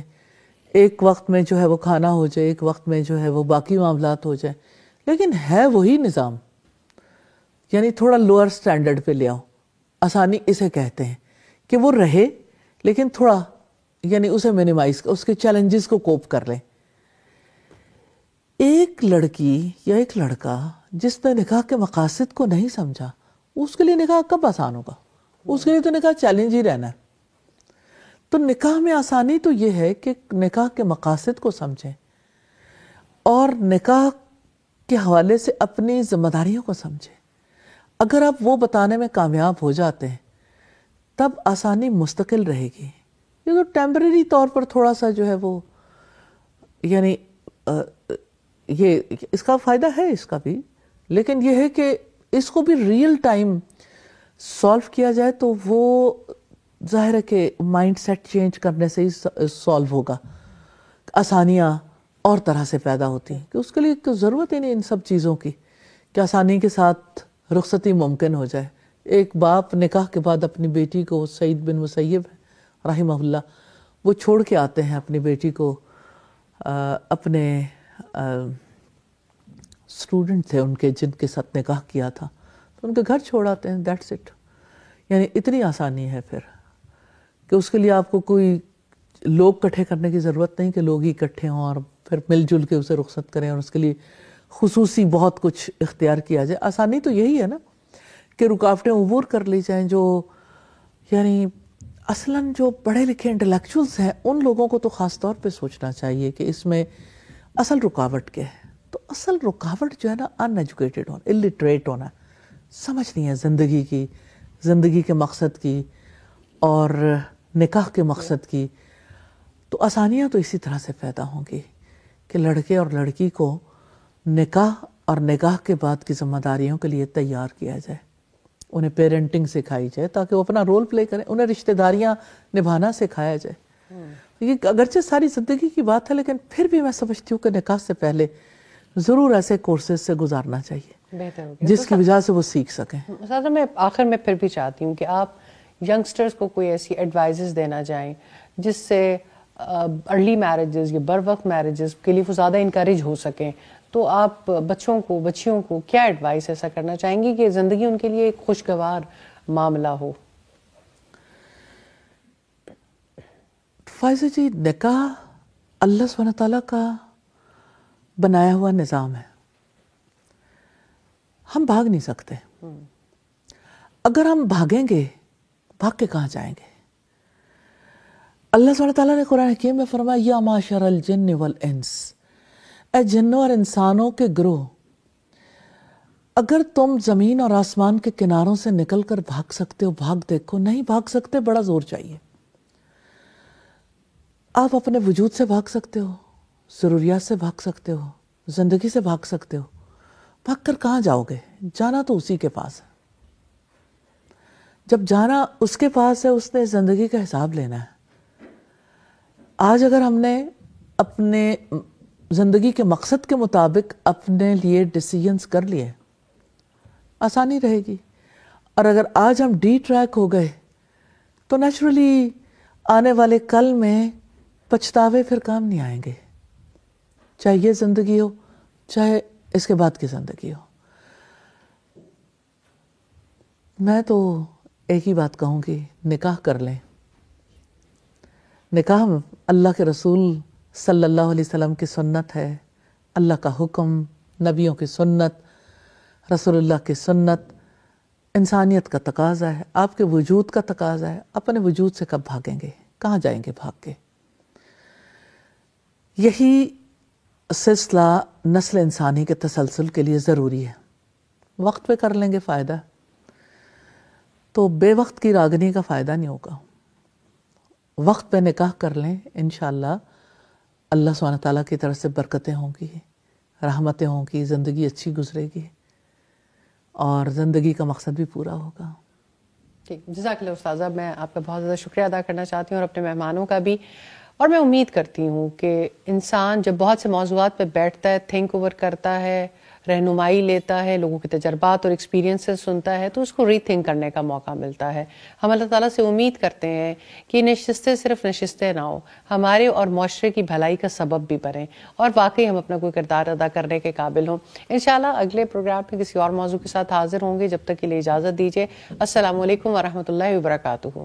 ایک وقت میں جو ہے وہ کھانا ہو جائے، ایک وقت میں جو ہے وہ باقی معاملات ہو جائیں. لیکن ہے وہی نظام، یعنی تھوڑا لوور سٹینڈرڈ پہ لے آؤ. آسانی اسے کہتے ہیں کہ وہ رہے لیکن تھوڑا یعنی اسے منیمائز، اس کے چیلنجز کو کوپ کر لیں. ایک لڑکی یا ایک لڑکا جس نے نکاح کے مقاصد کو نہیں سمجھا، اس کے لیے نکاح کب آسان ہوگا؟ اس کے لیے تو نکاح چیلنج ہی رہنا ہے. تو نکاح میں آسانی تو یہ ہے کہ نکاح کے مقاصد کو سمجھیں اور نکاح کے حوالے سے اپنی ذمہ داریوں کو سمجھیں. اگر آپ وہ بتانے میں کامیاب ہو جاتے ہیں تب آسانی مستقل رہے گی. یہ تو ٹیمپریری طور پر تھوڑا سا جو ہے وہ یعنی یہ اس کا فائدہ ہے اس کا بھی، لیکن یہ ہے کہ اس کو بھی ریئل ٹائم سالو کیا جائے تو وہ ظاہر ہے کہ مائنڈ سیٹ چینج کرنے سے ہی سالو ہوگا. آسانیاں اور طرح سے پیدا ہوتی ہیں کہ اس کے لیے کوئی ضرورت ہی نہیں ان سب چیزوں کی کہ آسانی کے ساتھ رخصتی ممکن ہو جائے. ایک باپ نکاح کے بعد اپنی بیٹی کو، سعید بن مسیب رحمہ اللہ، وہ چھوڑ کے آتے ہیں اپنی بیٹی کو، اپنے اسٹوڈنٹ تھے ان کے جن کے ساتھ نکاح کیا تھا، تو ان کے گھر چھوڑ آتے ہیں. That's it. یعنی اتنی آسانی ہے پھر کہ اس کے لیے آپ کو کوئی لوگ اکٹھے کرنے کی ضرورت نہیں کہ لوگ ہی اکٹھے ہوں اور پھر مل جل کے اسے رخصت کریں اور اس کے لیے خصوصی بہت کچھ اختیار کیا جائے. آسانی تو یہی ہے نا کہ رکاوٹیں عبور کر لی جائیں. جو یعنی اصلاً جو پڑھے لکھے انٹلیکچوئلس ہیں ان لوگوں کو تو خاص طور پہ سوچنا چاہیے کہ اس میں اصل رکاوٹ کیا ہے. تو اصل رکاوٹ جو ہے نا ان ایجوکیٹڈ ہونا، الٹریٹ ہونا، سمجھ نہیں ہے زندگی کی، زندگی کے مقصد کی اور نکاح کے مقصد کی. تو آسانیاں تو اسی طرح سے پیدا ہوں گی کہ لڑکے اور لڑکی کو نکاح اور نکاح کے بعد کی ذمہ داریوں کے لیے تیار کیا جائے، انہیں پیرنٹنگ سکھائی جائے تاکہ وہ اپنا رول پلے کریں، انہیں رشتہ داریاں نبھانا سکھایا جائے. یہ اگرچہ ساری زندگی کی بات ہے لیکن پھر بھی میں سمجھتی ہوں کہ نکاح سے پہلے ضرور ایسے کورسز سے گزارنا چاہیے بہتر ہوگا جس کی وجہ سے وہ سیکھ سکیں. استاذہ میں آخر میں پھر بھی چاہتی ہوں کہ آپ ینگسٹرز کو کوئی ایسی ایڈوائزز دینا چاہیں جس سے ارلی میرجز یا بر وقت میرجز کے لیے وہ زیادہ انکریج ہو سکیں. تو آپ بچیوں کو کیا ایڈوائس ایسا کرنا چاہیں گی کہ زندگی ان کے لیے ایک خوشگوار معاملہ ہو؟ فائزہ جی، نکاح اللہ سبحانہ تعالیٰ کا بنایا ہوا نظام ہے، ہم بھاگ نہیں سکتے. اگر ہم بھاگیں گے بھاگ کے کہاں جائیں گے؟ اللہ سبحانہ تعالیٰ نے قرآن حکیم میں فرمایا یا معاشر الجن والانس، اے جنوں اور انسانوں کے گروہ، اگر تم زمین اور آسمان کے کناروں سے نکل کر بھاگ سکتے ہو بھاگ دیکھو. نہیں بھاگ سکتے، بڑا زور چاہیے. آپ اپنے وجود سے بھاگ سکتے ہو، ضروریات سے بھاگ سکتے ہو، زندگی سے بھاگ سکتے ہو. بھاگ کر کہاں جاؤ گے؟ جانا تو اسی کے پاس ہے. جب جانا اس کے پاس ہے اس نے زندگی کا حساب لینا ہے. آج اگر ہم نے اپنے زندگی کے مقصد کے مطابق اپنے لیے ڈیسیجنز کر لیے آسانی رہے گی، اور اگر آج ہم ڈی ٹریک ہو گئے تو نیچرلی آنے والے کل میں پچھتاوے پھر کام نہیں آئیں گے، چاہے یہ زندگی ہو چاہے اس کے بعد کی زندگی ہو. میں تو ایک ہی بات کہوں گی، نکاح کر لیں. نکاح اللہ کے رسول صلی اللہ علیہ وسلم کی سنت ہے، اللہ کا حکم، نبیوں کی سنت، رسول اللہ کی سنت، انسانیت کا تقاضا ہے، آپ کے وجود کا تقاضا ہے. اپنے وجود سے کب بھاگیں گے؟ کہاں جائیں گے بھاگ کے؟ یہی سلسلہ نسل انسانی کے تسلسل کے لیے ضروری ہے. وقت پہ کر لیں گے فائدہ، تو بے وقت کی راگنی کا فائدہ نہیں ہوگا. وقت پہ نکاح کر لیں، انشاءاللہ اللہ سبحانہ تعالیٰ کی طرف سے برکتیں ہوں گی، رحمتیں ہوں گی، زندگی اچھی گزرے گی اور زندگی کا مقصد بھی پورا ہوگا. ٹھیک، جزاک اللہ استاذہ. میں آپ کا بہت زیادہ شکریہ ادا کرنا چاہتی ہوں اور اپنے مہمانوں کا بھی. اور میں امید کرتی ہوں کہ انسان جب بہت سے موضوعات پہ بیٹھتا ہے، تھنک اوور کرتا ہے، رہنمائی لیتا ہے، لوگوں کے تجربات اور ایکسپیرینسز سنتا ہے، تو اس کو ری تھنک کرنے کا موقع ملتا ہے. ہم اللہ تعالیٰ سے امید کرتے ہیں کہ نشستیں صرف نشستیں نہ ہوں، ہمارے اور معاشرے کی بھلائی کا سبب بھی بنیں اور واقعی ہم اپنا کوئی کردار ادا کرنے کے قابل ہوں. انشاءاللہ اگلے پروگرام میں کسی اور موضوع کے ساتھ حاضر ہوں گے. جب تک کے لیے اجازت دیجیے. السلام علیکم ورحمۃ اللہ وبرکاتہ.